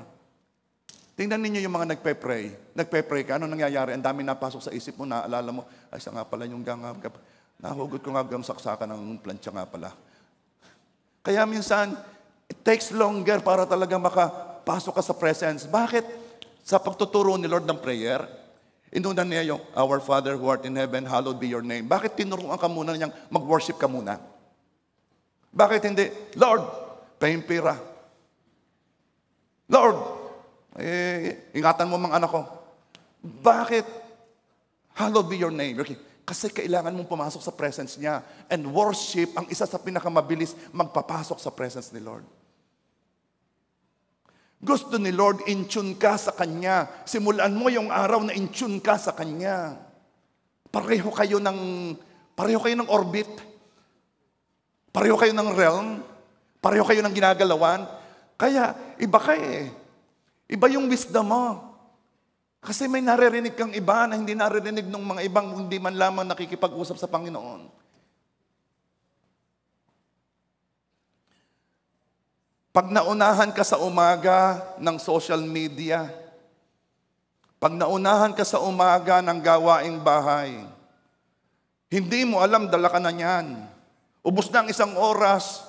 Speaker 1: Tingnan ninyo yung mga nagpe-pray. Nagpe-pray ka, ano nangyayari? Ang dami napasok sa isip mo, naalala mo, ay sa nga pala yung gangam. Nahugot ko nga saksakan ng plancha nga pala. Kaya minsan, it takes longer para talaga makapasok ka sa presence. Bakit? Sa pagtuturo ni Lord ng prayer, inunan niya yung, Our Father who art in heaven, hallowed be your name. Bakit tinuruan ka muna niyang mag-worship ka muna? Bakit hindi, Lord, pahimpira. Lord, ingatan mo mga anak ko. Bakit? Hallowed be your name. Okay. Kasi kailangan mong pumasok sa presence niya. And worship, ang isa sa pinakamabilis, magpapasok sa presence ni Lord. Gusto ni Lord, in-tune ka sa Kanya. Simulan mo yung araw na in-tune ka sa Kanya. Pareho kayo ng orbit. Pareho kayo ng realm. Pareho kayo ng ginagalawan. Kaya, iba ka eh. Iba yung wisdom mo. Kasi may naririnig kang iba na hindi naririnig ng mga ibang hindi man lamang nakikipag-usap sa Panginoon. Pag naunahan ka sa umaga ng social media, pag naunahan ka sa umaga ng gawaing bahay, hindi mo alam, dala ka na niyan. Ubus na ang 1 oras,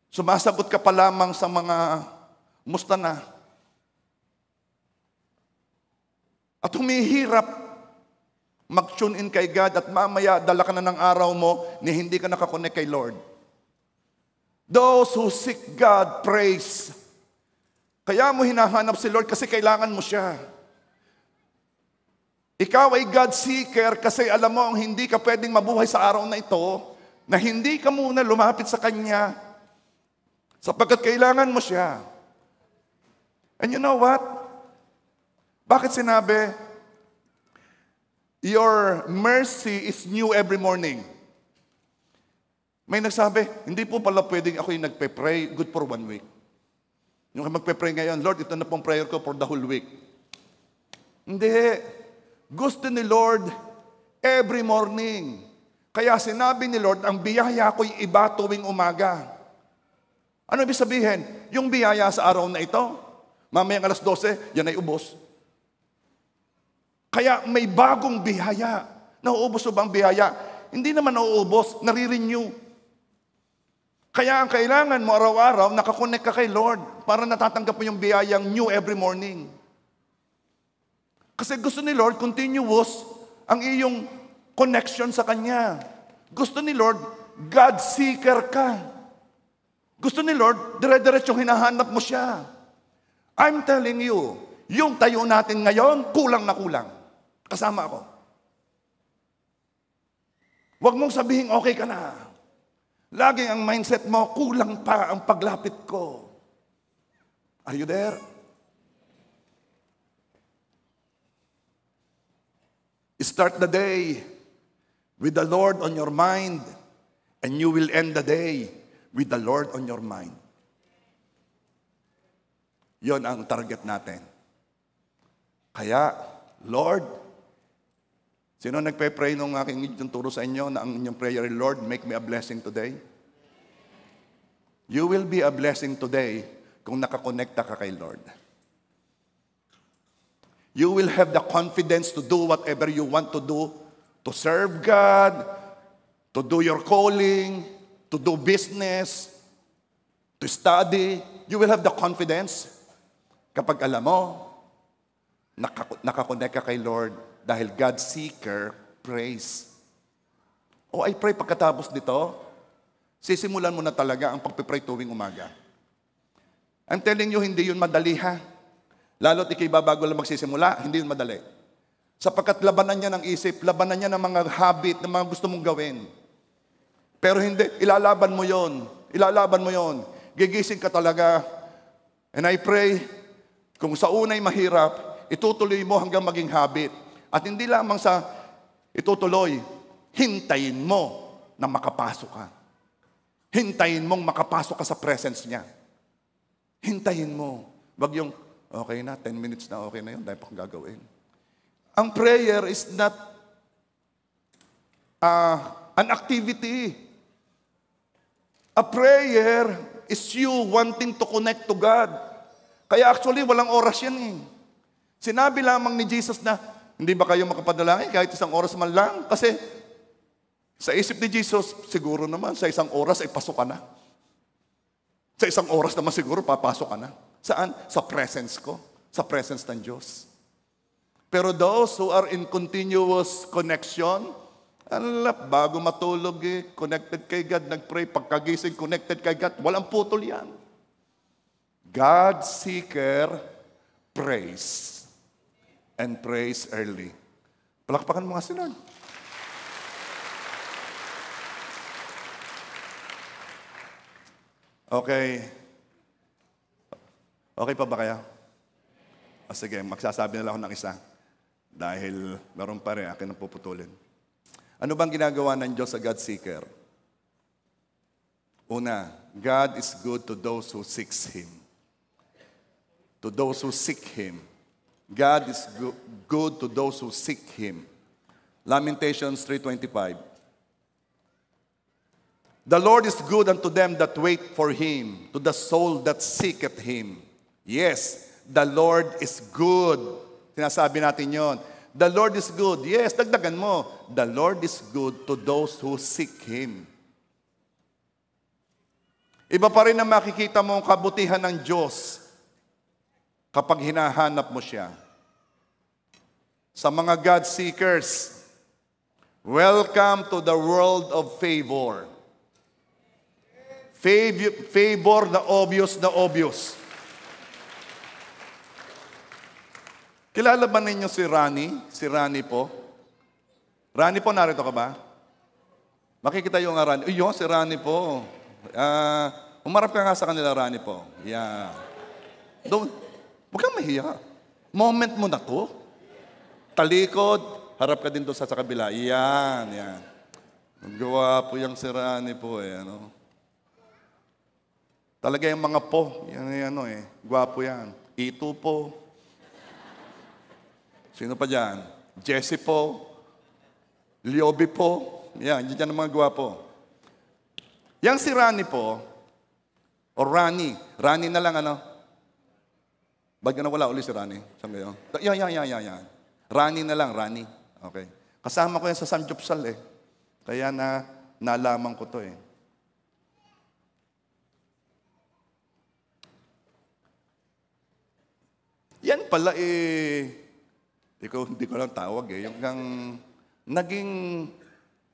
Speaker 1: sumasagot ka pa lamang sa mga musta na. At humihirap mag-tune in kay God at mamaya dala ka na ng araw mo ni hindi ka nakakonect kay Lord. Those who seek God, praise. Kaya mo hinahanap si Lord kasi kailangan mo siya. Ikaw ay God seeker kasi alam mo hindi ka pwedeng mabuhay sa araw na ito na hindi ka muna lumapit sa Kanya sapagkat kailangan mo siya. And you know what? Bakit sinabi, your mercy is new every morning? May nagsabi, hindi po pala pwedeng ako yung nagpe-pray good for 1 week. Yung magpe-pray ngayon, Lord, ito na pong prayer ko for the whole week. Hindi. Gusto ni Lord every morning. Kaya sinabi ni Lord, ang biyaya ko'y iba tuwing umaga. Ano ibig sabihin? Yung biyaya sa araw na ito, mamayang 12:00, yan ay ubos. Kaya may bagong biyaya. Nauubos mo ba ang biyaya? Hindi naman nauubos, nare-renew. Kaya ang kailangan mo araw-araw, nakakonect ka kay Lord para natatanggap mo yung biyayang new every morning. Kasi gusto ni Lord, continuous ang iyong connection sa Kanya. Gusto ni Lord, God seeker ka. Gusto ni Lord, dire-diretsong hinahanap mo siya. I'm telling you, yung tayo natin ngayon, kulang na kulang. Kasama ako. Huwag mong sabihin, okay ka na. Laging ang mindset mo, kulang pa ang paglapit ko. Are you there? Start the day with the Lord on your mind, and you will end the day with the Lord on your mind. Yon ang target natin. Kaya, Lord, sino nagpe-pray nung aking turo sa inyo na ang inyong prayer, Lord, make me a blessing today? You will be a blessing today kung nakakonekta ka kay Lord. You will have the confidence to do whatever you want to do, to serve God, to do your calling, to do business, to study. You will have the confidence kapag alam mo, nakakonect ka kay Lord Dahil God seeker prays. O I pray pagkatapos nito, sisimulan mo na talaga ang pagpipray tuwing umaga. I'm telling you, hindi yun madali ha. Lalo't ikay babago lang magsisimula, hindi yun madali. Sapagkat labanan niya ng isip, labanan niya ng mga habit, ng mga gusto mong gawin. Pero hindi, ilalaban mo yon. Ilalaban mo yon. Gigising ka talaga. And I pray, kung sa unay mahirap, itutuloy mo hanggang maging habit. At hindi lamang sa itutuloy, hintayin mo na makapasok ka. Hintayin mong makapasok ka sa presence niya. Hintayin mo. Wag yung, okay na, 10 minutes na okay na yun, dahil pa kong gagawin. Ang prayer is not an activity. A prayer is you wanting to connect to God. Kaya actually, walang oras yan eh. Sinabi lamang ni Jesus na, hindi ba kayo makapadalangin kahit isang oras man lang? Kasi sa isip ni Jesus, siguro naman sa isang oras ay pasok ka na. Sa isang oras naman siguro papasok ka na. Saan? Sa presence ko. Sa presence ng Diyos. Pero those who are in continuous connection, alap, bago matulog connected kay God, nag-pray, pagkagising, connected kay God, walang putol yan. God seeker prays and prays early. Palakpakan mo nga si Lord. Okay. Okay pa ba kaya? O sige, magsasabi na lang ako ng isa. Dahil meron pa rin, akin ang puputulin. Ano bang ginagawa ng Diyos sa God seeker? Una, God is good to those who seeks Him. To those who seek Him. God is good to those who seek Him. Lamentations 3:25. The Lord is good unto them that wait for Him, to the soul that seeketh Him. Yes, the Lord is good. Sinasabi natin yon. The Lord is good. Yes, dagdagan mo. The Lord is good to those who seek Him. Iba pa rin ang makikita mo ang kabutihan ng Diyos kapag hinahanap mo siya. Sa mga God seekers, welcome to the world of favor. Favor na obvious na obvious. Kilala ba ninyo si Rani? Si Rani po? Rani po, narito ka ba? Makikita yung nga Rani. Iyo, si Rani po. Umarap ka nga sa kanila, Rani po. Yeah. Huwag kang mahiya. Moment mo na to. Talikod, harap ka din doon sa kabila. Yan, yan. Gawa po yung si Rani po eh. Ano? Talaga yung mga po, yan gwapo yan. Ito po. Sino pa dyan? Jessie po. Liobi po. Yan ang mga gwapo. Yang si Rani po, o Rani. Rani na lang ano? Ba't ka nawala ulit si Rani? Saan kayo? Yan. Rani na lang, Rani. Okay. Kasama ko yan sa Sanjupsal eh. Kaya nalaman ko to eh. Yan pala hindi ko lang tawag eh. Yung naging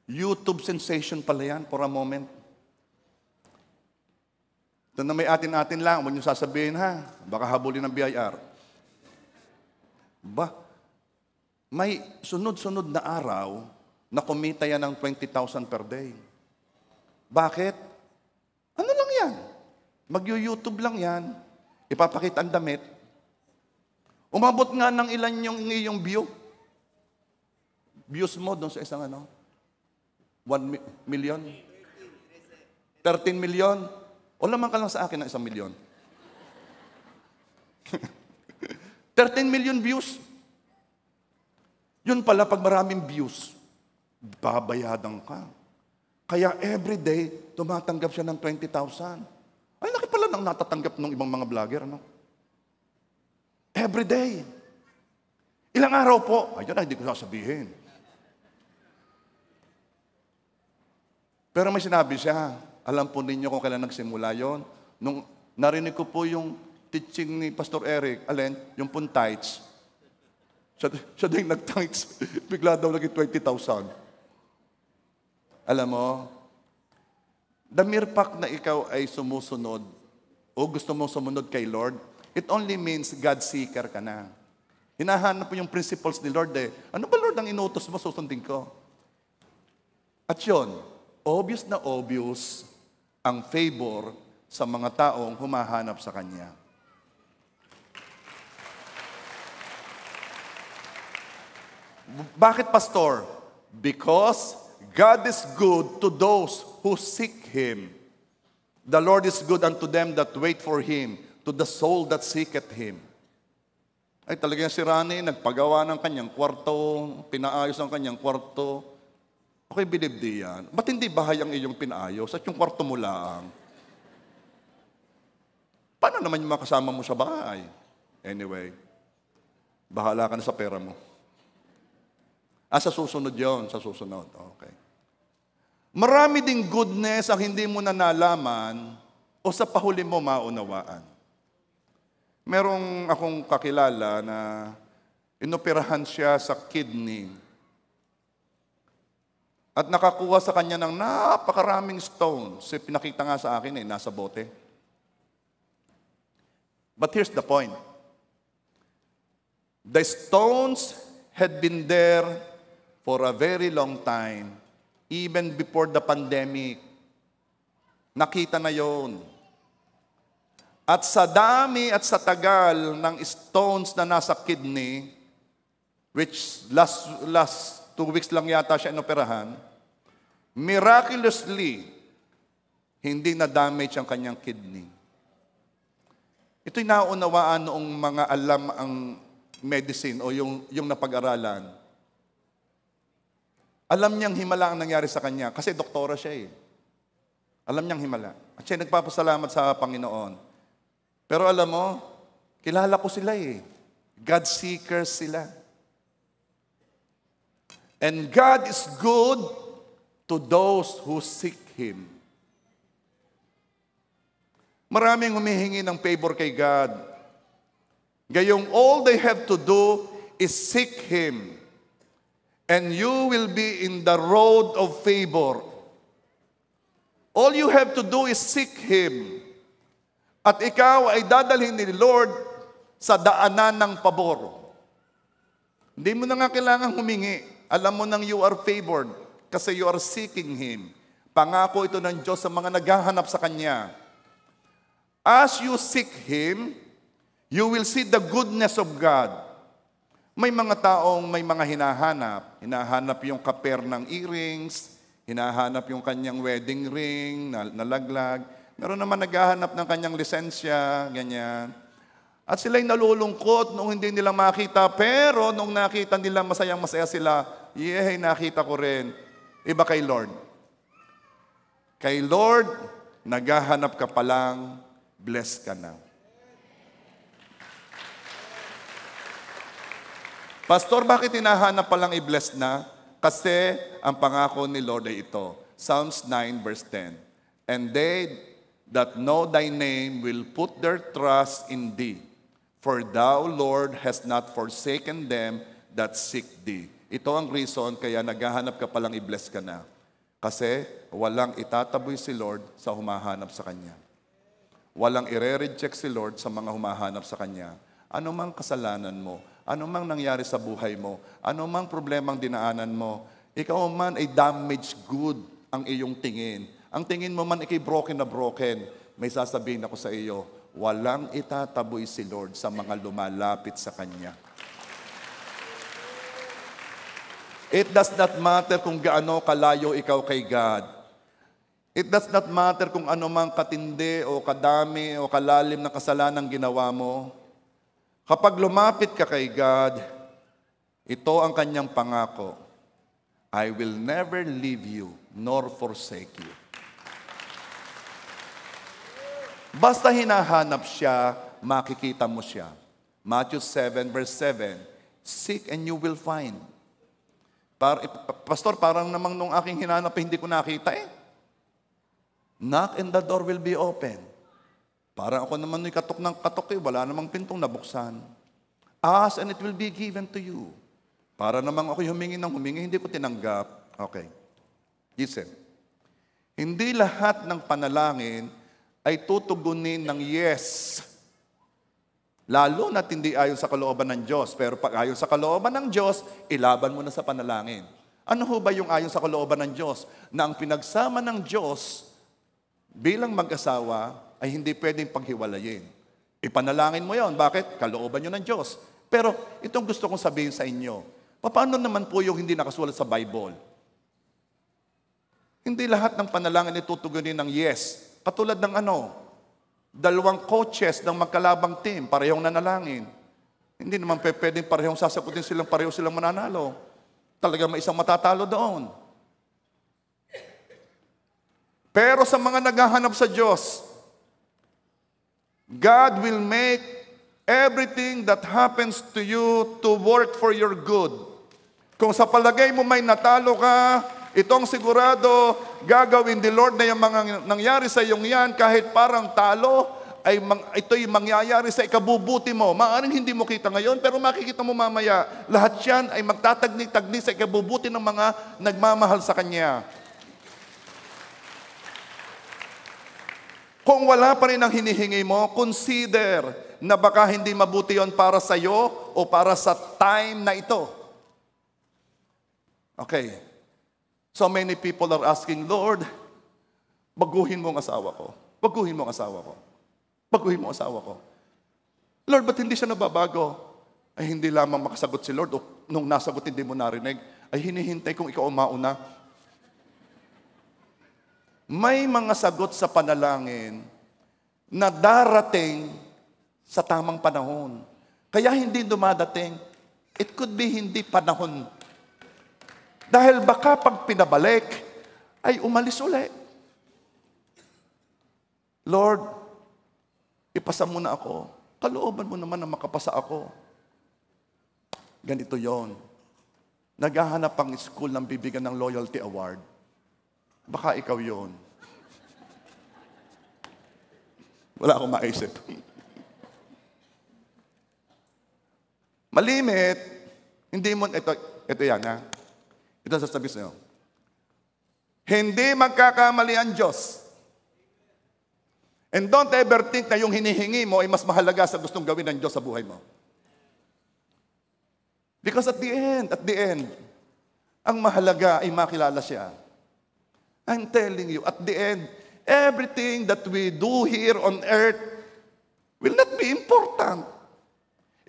Speaker 1: YouTube sensation pala yan for a moment. Ito na may atin-atin lang, huwag niyo sasabihin ha, baka habulin ng BIR. May sunod-sunod na araw na kumita yan ng 20,000 per day. Bakit? Ano lang yan? Mag-YouTube lang yan, ipapakita ang damit. Umabot nga ng ilan yung iyong view. Views mo doon sa isang 1 million? 13 million? O laman ka lang sa akin ng 1 million. 13 million views. Yun pala, pag maraming views, babayadan ka. Kaya everyday, tumatanggap siya ng 20,000. Ay, laki pala nang natatanggap ng ibang mga vlogger, ano? Every day. Ilang araw po? Ayun na, hindi ko sasabihin. Pero may sinabi siya, alam po ninyo kung kailan nagsimula yon. Nung narinig ko po yung teaching ni Pastor Eric, alin, yung puntites. Siya din nag-thanks. Bigla daw naging 20,000. Alam mo, the mere fact na ikaw ay sumusunod o gusto mong sumunod kay Lord, it only means God seeker ka na. Hinahanap mo yung principles ni Lord eh. Ano ba Lord ang inutos mo, susundin ko? At yun, obvious na obvious ang favor sa mga taong humahanap sa Kanya. Bakit, Pastor? Because God is good to those who seek Him. The Lord is good unto them that wait for Him, to the soul that seeketh Him. Ay talagang si Rani, nagpagawa ng kanyang kwarto, pinaayos ang kanyang kwarto. Okay, believe di yan. Ba't hindi bahay ang iyong pinaayos at yung kwarto mo lang? Paano naman yung makasama mo sa bahay? Anyway, bahala ka na sa pera mo. Sa susunod yon, sa susunod. Okay. Marami ding goodness ang hindi mo na nalaman o sa pahuli mo maunawaan. Merong akong kakilala na inoperahan siya sa kidney at nakakuha sa kanya ng napakaraming stones. Pinakita nga sa akin nasa bote. But here's the point. The stones had been there for a very long time, even before the pandemic. Nakita na yon. At sa dami at sa tagal ng stones na nasa kidney, which last 2 weeks lang yata siya inoperahan, miraculously, hindi na-damage ang kanyang kidney. Ito'y naunawaan noong mga alam ang medicine o yung napag-aralan. Alam niyang himala ang nangyari sa kanya kasi doktora siya eh. Alam niyang himala. At siya nagpapasalamat sa Panginoon. Pero alam mo, kilala ko sila eh. God seekers sila. And God is good to those who seek Him. Maraming humihingi ng favor kay God. Gayong all they have to do is seek Him. And you will be in the road of favor. All you have to do is seek Him. At ikaw ay dadalhin ni Lord sa daanan ng pabor. Hindi mo na nga kailangan humingi. Alam mo nang you are favored kasi you are seeking Him. Pangako ito ng Diyos sa mga naghahanap sa Kanya. As you seek Him, you will see the goodness of God. May mga taong may mga hinahanap. Hinahanap yung kaper ng earrings, hinahanap yung kanyang wedding ring, nalaglag. Meron naman naghahanap ng kanyang lisensya, ganyan. At sila'y nalulungkot noong hindi nila makita, pero nung nakita nila masayang-masaya sila, nakita ko rin. Iba kay Lord. Kay Lord, naghahanap ka pa lang, blessed ka na. Pastor, bakit hinahanap palang i-bless na? Kasi ang pangako ni Lord ay ito. Psalms 9 verse 10. And they that know thy name will put their trust in thee. For thou, Lord, hast not forsaken them that seek thee. Ito ang reason kaya naghahanap ka palang i-bless ka na. Kasi walang itataboy si Lord sa humahanap sa Kanya. Walang ire-reject si Lord sa mga humahanap sa Kanya. Ano mang kasalanan mo, ano mang nangyari sa buhay mo, ano mang problemang dinaanan mo, ikaw man ay damaged good ang iyong tingin. Ang tingin mo man ikay broken na broken, may sasabihin ako sa iyo, walang itataboy si Lord sa mga lumalapit sa Kanya. It does not matter kung gaano kalayo ikaw kay God. It does not matter kung ano mang katindi o kadami o kalalim na kasalanan ginawa mo. Kapag lumapit ka kay God, ito ang kanyang pangako. I will never leave you nor forsake you. Basta hinahanap siya, makikita mo siya. Matthew 7 verse 7, seek and you will find. Pastor, parang namang nung aking hinanap, hindi ko nakita eh. Knock and the door will be open. Parang ako naman katok ng katok eh, wala namang pintong nabuksan. Ask and it will be given to you. Para namang ako'y humingi ng humingi, hindi ko tinanggap. Okay. Listen. Hindi lahat ng panalangin ay tutugunin ng yes. Lalo na't hindi ayon sa kalooban ng Diyos. Pero pag ayon sa kalooban ng Diyos, ilaban mo na sa panalangin. Ano ho ba yung ayon sa kalooban ng Diyos? Na ang pinagsama ng Diyos bilang mag-asawa ay hindi pwedeng paghiwalayin. Ipanalangin mo yon. Bakit? Kalooban yun ng Diyos. Pero itong gusto kong sabihin sa inyo, paano naman po yung hindi nakasulat sa Bible? Hindi lahat ng panalangin ay tutugunin ng yes. Katulad ng dalawang coaches ng magkalabang team, parehong nanalangin. Hindi naman pwedeng parehong sasagutin pareho silang mananalo. Talaga may isang matatalo doon. Pero sa mga naghahanap sa Diyos, God will make everything that happens to you to work for your good. Kung sa palagay mo may natalo ka, itong sigurado, gagawin ni Lord na yung mga nangyari sa iyong yan, kahit parang talo, ito'y mangyayari sa ikabubuti mo. Maaaring hindi mo kita ngayon, pero makikita mo mamaya. Lahat yan ay magtatagni-tagni sa ikabubuti ng mga nagmamahal sa Kanya. Kung wala pa rin ang hinihingi mo, consider na baka hindi mabuti yon para sa iyo o para sa time na ito. Okay. So many people are asking, Lord, baguhin mo ang asawa ko. Baguhin mo ang asawa ko. Baguhin mo ang asawa ko. Lord, ba't hindi siya nababago? Ay hindi lamang makasagot si Lord o nung nasagot hindi mo narinig, ay hinihintay kung ikaw mauna. May mga sagot sa panalangin na darating sa tamang panahon. Kaya hindi dumadating. It could be hindi panahon. Dahil baka pag pinabalik, ay umalis ulit. Lord, ipasa mo na ako. Kalooban mo naman na makapasa ako. Ganito yon. Naghahanap ang school ng bibigyan ng loyalty award. Baka ikaw yon. Wala akong maisip. Malimit, hindi mo, ito yan ha. Ito sasabihin sa'yo. Hindi magkakamali ang Diyos. And don't ever think na yung hinihingi mo ay mas mahalaga sa gustong gawin ng Diyos sa buhay mo. Because at the end, ang mahalaga ay makilala siya. I'm telling you, at the end, everything that we do here on earth will not be important.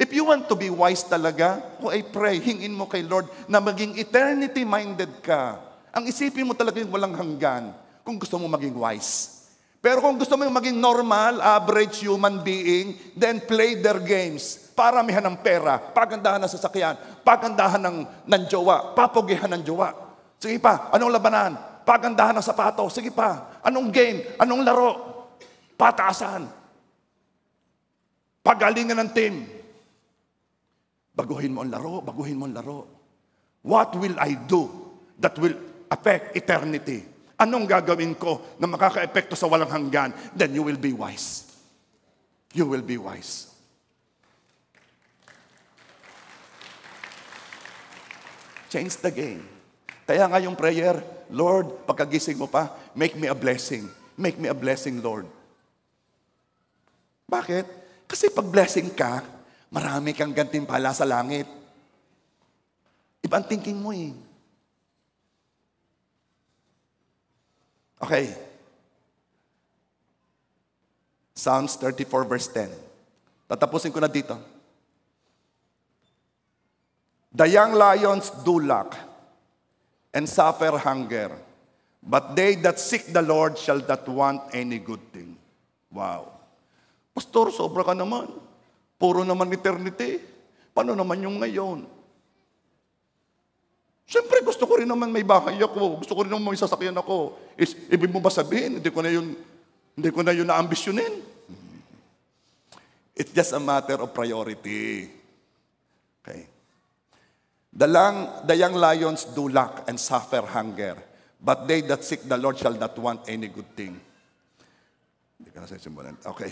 Speaker 1: If you want to be wise talaga, I pray, hingin mo kay Lord na maging eternity-minded ka. Ang isipin mo talaga yung walang hanggan kung gusto mo maging wise. Pero kung gusto mo yung maging normal, average human being, then play their games. Paramihan ng pera, pagandahan ng sasakyan, pagandahan ng jowa, papugihan ng jowa. Sige pa, anong labanan? Pagandahan ng sapato. Sige pa, anong game? Anong laro? Pataasan. Pagalingan ng team. Baguhin mo ang laro, baguhin mo ang laro. What will I do that will affect eternity? Anong gagawin ko na makaka-epekto sa walang hanggan? Then you will be wise. You will be wise. Change the game. Kaya nga yung prayer, Lord, pagkagising mo pa, make me a blessing. Make me a blessing, Lord. Bakit? Kasi pag blessing ka, marami kang gantimpala sa langit. Iba ang thinking mo eh. Okay. Psalms 34 verse 10. Tatapusin ko na dito. The young lions do lack and suffer hunger, but they that seek the Lord shall not want any good thing. Wow. Pastor, sobra ka naman. Puro naman eternity. Paano naman yung ngayon? Siyempre, gusto ko rin naman may bahay ako. Gusto ko rin naman may sasakyan ako. Ibig mo ba sabihin, hindi ko na yun na-ambisyonin? It's just a matter of priority. Okay. The young lions do lack and suffer hunger, but they that seek the Lord shall not want any good thing. Hindi ka na sisimulan. Okay.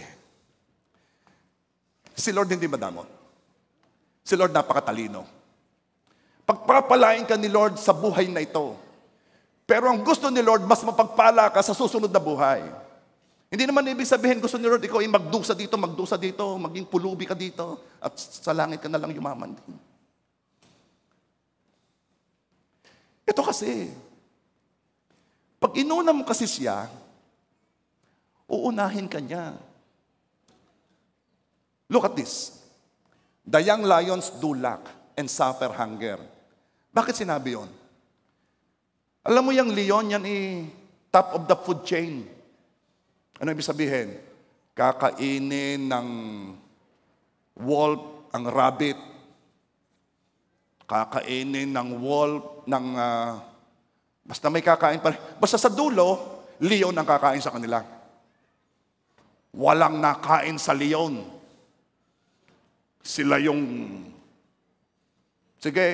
Speaker 1: Si Lord hindi madamot. Si Lord napakatalino. Pagpapalain ka ni Lord sa buhay na ito. Pero ang gusto ni Lord, mas mapagpala ka sa susunod na buhay. Hindi naman ibig sabihin gusto ni Lord, ikaw ay magdusa dito, maging pulubi ka dito, at sa langit ka na lang yumaman din. Ito kasi, pag inuna mo kasi siya, uunahin ka niya. Look at this. The young lions do lack and suffer hunger. Bakit sinabi yon? Alam mo yung leon, yan top of the food chain. Ano ibig sabihin? Kakainin ng wolf ang rabbit. Kakainin ng wolf ng... basta may kakain pa rin. Basta sa dulo, leon ang kakain sa kanila. Walang nakain sa leon. Sila yung... Sige,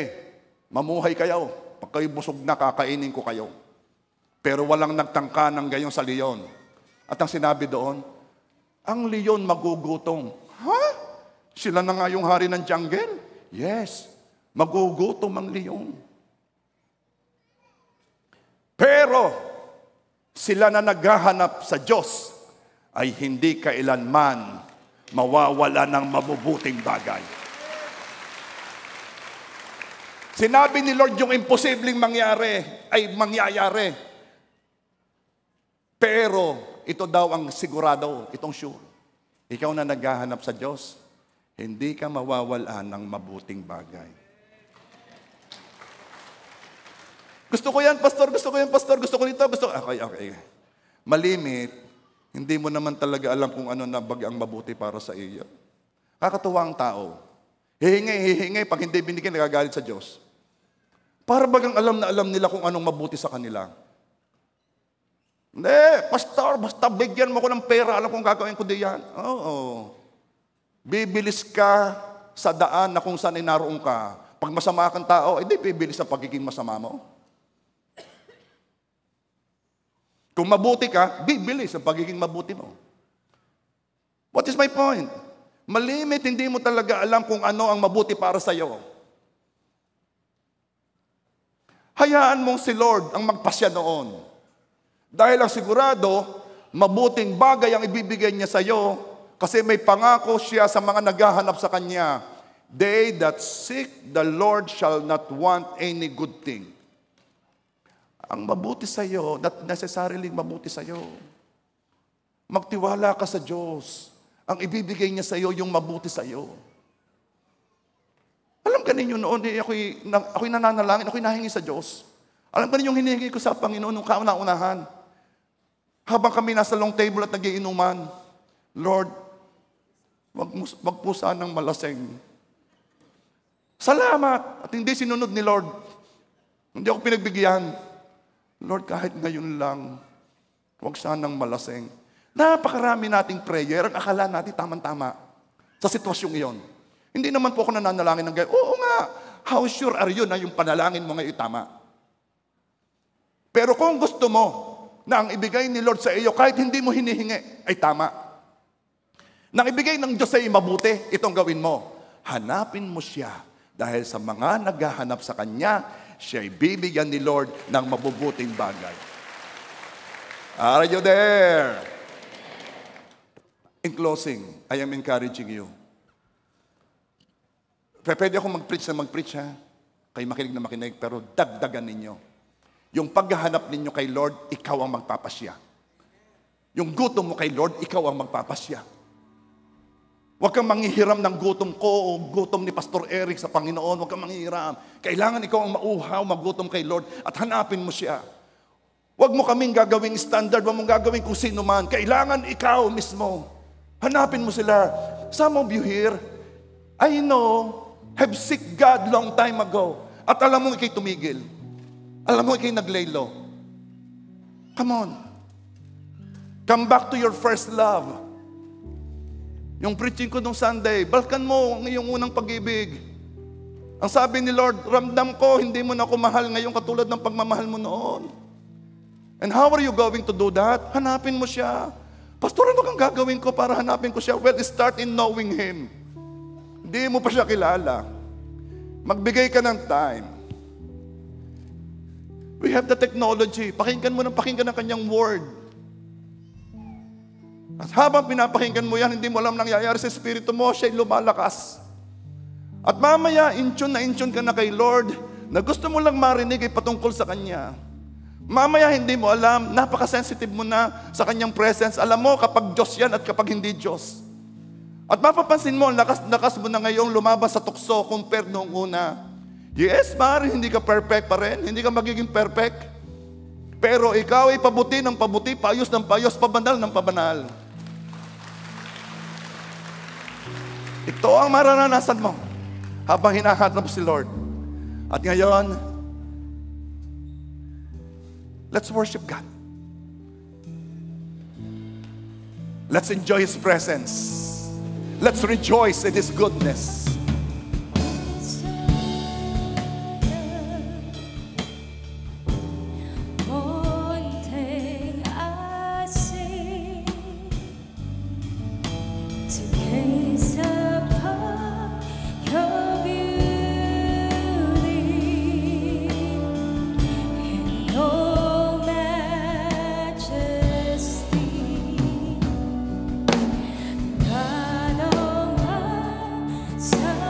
Speaker 1: mamuhay kayo. Pag kayo busog na, kakainin ko kayo. Pero walang nagtangka ng gayon sa leon. At ang sinabi doon, ang leon magugutom. Ha? Sila na nga yung hari ng jungle? Yes, magugutom ang leon. Pero, sila na naghahanap sa Diyos ay hindi kailanman mawawala ng mabubuting bagay. Sinabi ni Lord yung imposibleng mangyari ay mangyayari. Pero, ito daw ang sigurado, itong sure. Ikaw na naghahanap sa Diyos, hindi ka mawawalan ng mabuting bagay. Gusto ko yan, pastor, gusto ko yan, pastor, gusto ko nito, gusto ko... Okay. Malimit, hindi mo naman talaga alam kung ano na bagang mabuti para sa iyo. Kakatuwa ang tao. Hihingi, pag hindi binigyan, nagagalit sa Diyos. Para bagang alam na alam nila kung anong mabuti sa kanila. Hindi, pastor, basta bigyan mo ko ng pera, alam kong gagawin ko diyan. Oo. Bibilis ka sa daan na kung saan naroon ka. Pag masama kang tao, hindi bibilis sa pagiging masama mo. Kung mabuti ka, bibilis sa pagiging mabuti mo. What is my point? Malimit, hindi mo talaga alam kung ano ang mabuti para sa iyo. Hayaan mong si Lord ang magpasya noon. Dahil ang sigurado, mabuting bagay ang ibibigay niya sa iyo kasi may pangako siya sa mga naghahanap sa Kanya. They that seek the Lord shall not want any good thing. Ang mabuti sa iyo, not necessarily mabuti sa iyo. Magtiwala ka sa Diyos. Ang ibibigay niya sa iyo, yung mabuti sa iyo. Alam ka ninyo noon, ako'y nananalangin, ako'y nahingi sa Diyos. Alam ka ninyo yung hinihingi ko sa Panginoon nung kauna-unahan. Habang kami nasa long table at nagiinuman, Lord, wag po sanang malasing. Salamat! At hindi sinunod ni Lord. Hindi ako pinagbigyan. Lord, kahit ngayon lang, wag sanang malasing. Napakarami nating prayer, ang akala natin tamang-tama sa sitwasyong iyon. Hindi naman po ako nananalangin ng gaya, oo nga, how sure are you na yung panalangin mo ngayon tama? Pero kung gusto mo na ang ibigay ni Lord sa iyo, kahit hindi mo hinihingi, ay tama. Nang ibigay ng Diyos sa iyo mabuti, itong gawin mo. Hanapin mo siya dahil sa mga naghahanap sa Kanya, siya'y bibigyan ni Lord ng mabubuting bagay. Are you there? In closing, I am encouraging you. Pwede ako mag-preach ha? Kayo makinig na makinig, pero dagdagan ninyo. Yung paghahanap ninyo kay Lord, ikaw ang magpapasya. Yung gutom mo kay Lord, ikaw ang magpapasya. Huwag kang manghihiram ng gutom ko o gutom ni Pastor Eric sa Panginoon. Huwag kang manghihiram. Kailangan ikaw ang mauhaw, maggutom kay Lord at hanapin mo siya. Huwag mo kaming gagawing standard, huwag mong gagawing kung sino man. Kailangan ikaw mismo. Hanapin mo sila. Some of you here, I know, have seek God long time ago. At alam mo, ikay tumigil. Alam mo, ikay naglay low. Come on. Come back to your first love. Yung preaching ko nung Sunday, balkan mo ang iyong unang pag-ibig. Ang sabi ni Lord, ramdam ko, hindi mo na ako mahal ngayon katulad ng pagmamahal mo noon. And how are you going to do that? Hanapin mo siya. Pastor, ano kang gagawin ko para hanapin ko siya? Well, start in knowing Him. Hindi mo pa siya kilala. Magbigay ka ng time. We have the technology. Pakinggan mo ng pakinggan ang kanyang word. At habang pinapakinggan mo yan, hindi mo alam nangyayari sa espiritu mo, siya'y lumalakas. At mamaya, in tune ka na kay Lord, na gusto mo lang marinig ay patungkol sa Kanya. Mamaya, hindi mo alam, napaka-sensitive mo na sa Kanyang presence. Alam mo, kapag Diyos yan at kapag hindi Diyos. At mapapansin mo, lakas mo na ngayong lumabas sa tukso compare noong una. Yes, maaaring hindi ka perfect pa rin, hindi ka magiging perfect. Pero ikaw ay pabuti ng pabuti, paayos ng paayos, pabanal ng pabanal. Ito ang mararanasan mo habang hinahanap mo si Lord. At ngayon, let's worship God. Let's enjoy His presence. Let's rejoice in His goodness.
Speaker 2: God, oh my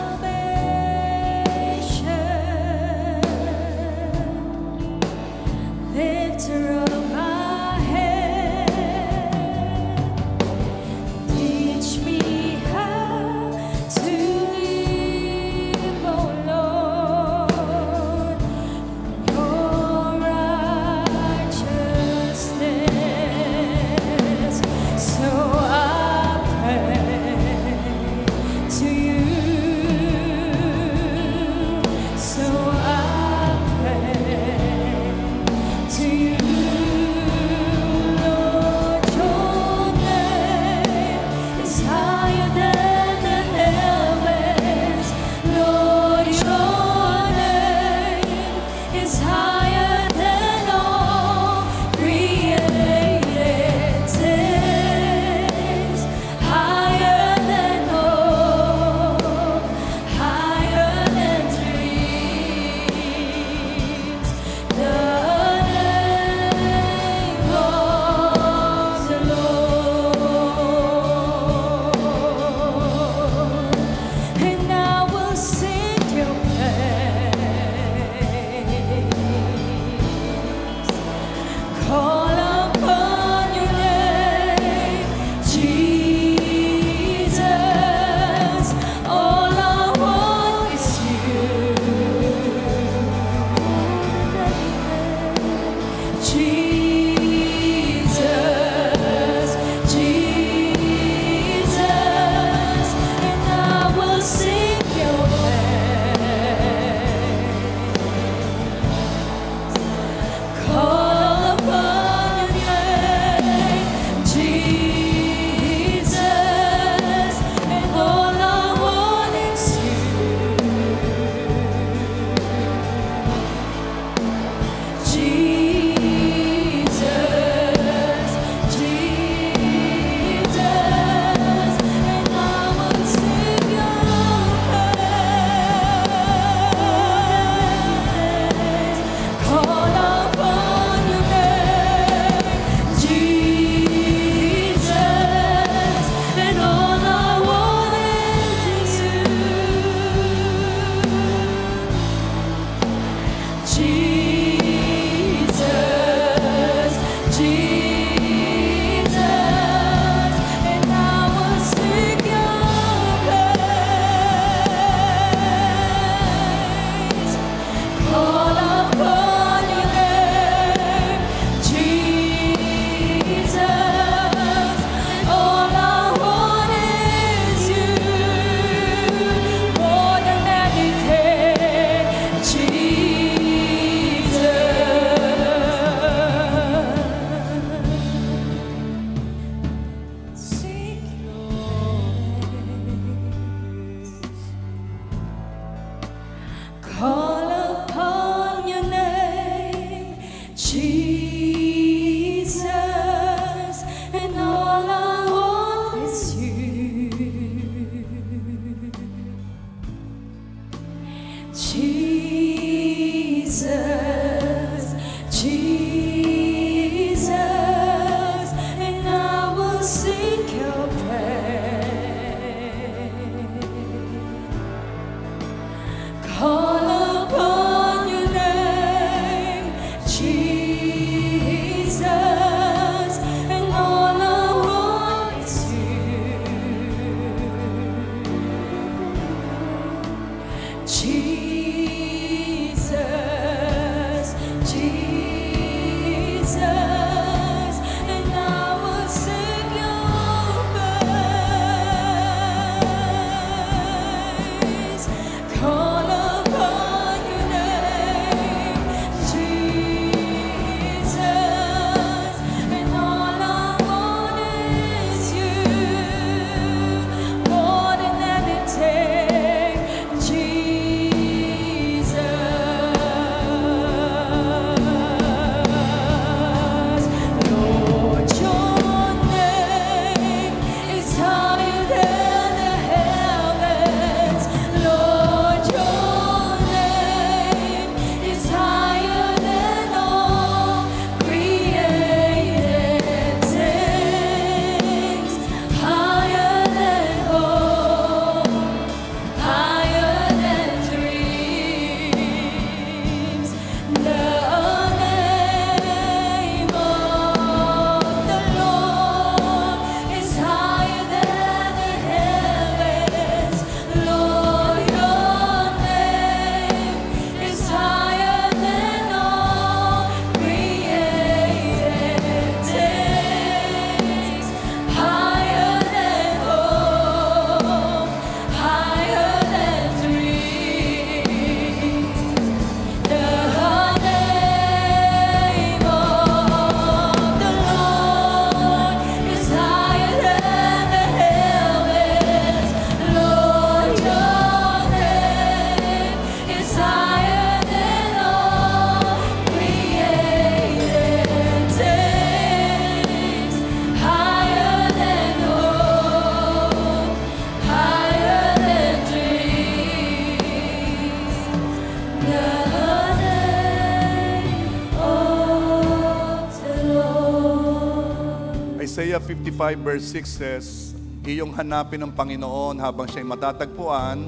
Speaker 1: 55 verse 6 says, iyong hanapin ng Panginoon habang siya'y matatagpuan,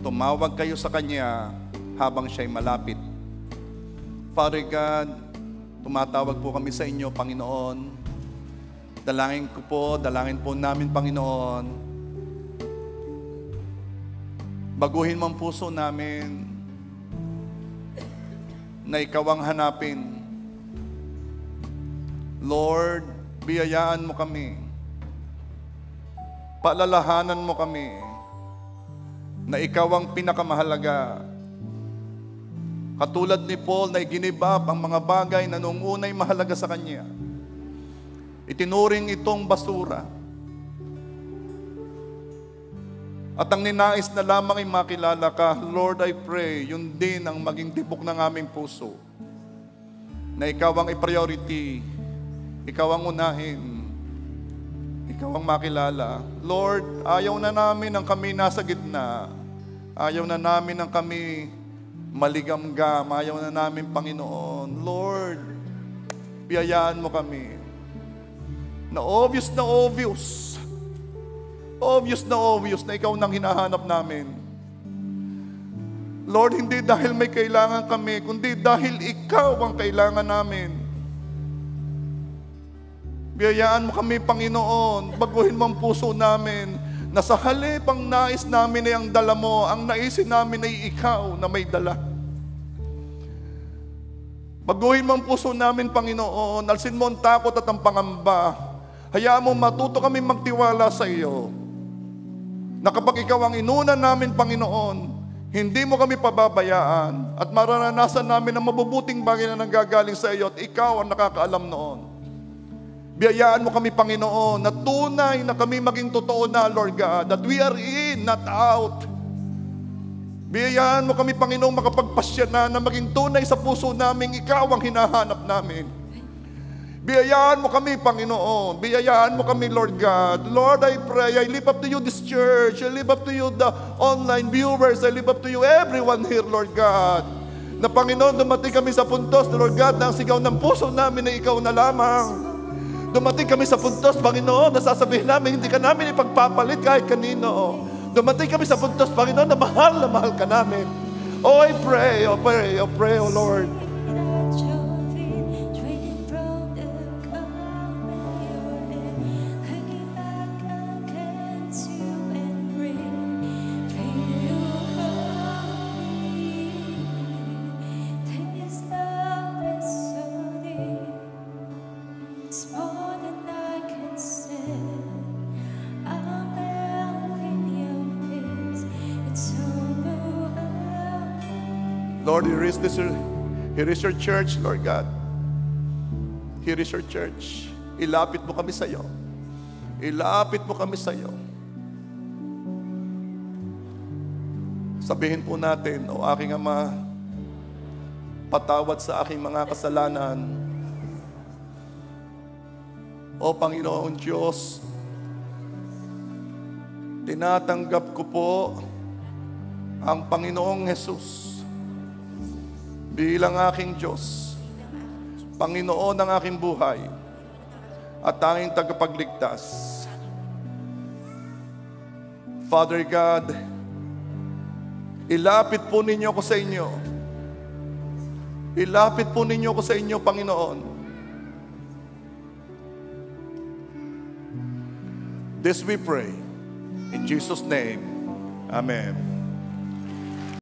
Speaker 1: tumawag kayo sa Kanya habang siya'y malapit. Father God, tumatawag po kami sa inyo, Panginoon. Dalangin po namin, Panginoon. Baguhin mo ang puso namin na ikaw ang hanapin. Lord, biyayaan mo kami. Paalalahanan mo kami na ikaw ang pinakamahalaga. Katulad ni Paul na iginibab ang mga bagay na noong unay mahalaga sa kanya. Itinuring itong basura. At ang ninais na lamang ay makilala ka, Lord, I pray, yun din ang maging tibok ng aming puso. Na ikaw ang i-priority, ikaw ang unahin, ikaw ang makilala. Lord, ayaw na namin ang kami nasa gitna. Ayaw na namin ang kami maligamgam. Ayaw na namin, Panginoon. Lord, biyayaan mo kami. Na obvious na ikaw nang hinahanap namin. Lord, hindi dahil may kailangan kami, kundi dahil ikaw ang kailangan namin. Biyayaan mo kami, Panginoon. Baguhin mo ang puso namin, na sa halip ang nais namin ay ang dala mo, ang naisin namin ay ikaw na may dala. Baguhin mo ang puso namin, Panginoon. Alsin mo ang takot at ang pangamba. Hayaan mo matuto kami magtiwala sa iyo. Na kapag ikaw ang inuna namin, Panginoon, hindi mo kami pababayaan at mararanasan namin ang mabubuting bagay na nanggagaling sa iyo at ikaw ang nakakaalam noon. Biyayaan mo kami, Panginoon, na tunay na kami maging totoo na, Lord God, that we are in, not out. Biyayaan mo kami, Panginoon, makapagpasya na maging tunay sa puso namin, ikaw ang hinahanap namin. Biyayaan mo kami, Panginoon. Biyayaan mo kami, Lord God. Lord, I pray, I lift up to you this church. I lift up to you the online viewers. I lift up to you everyone here, Lord God. Na Panginoon, dumating kami sa puntos, Lord God, na ang sigaw ng puso namin na ikaw na lamang. Dumating kami sa puntos, Panginoon, na sasabihin namin, hindi ka namin ipagpapalit kahit kanino. Dumating kami sa puntos, Panginoon, na mahal ka namin. Oh, I pray, oh Lord. Lord, here is your church, Lord God. Here is your church. Ilapit mo kami sa iyo. Ilapit mo kami sa iyo. Sabihin po natin, O aking Ama, patawad sa aking mga kasalanan. O Panginoon Diyos, tinatanggap ko po ang Panginoong Jesus bilang aking Diyos, Panginoon ng aking buhay, at tanging tagapagligtas. Father God, ilapit po ninyo ko sa inyo. Ilapit po ninyo ko sa inyo, Panginoon. This we pray. In Jesus' name, Amen.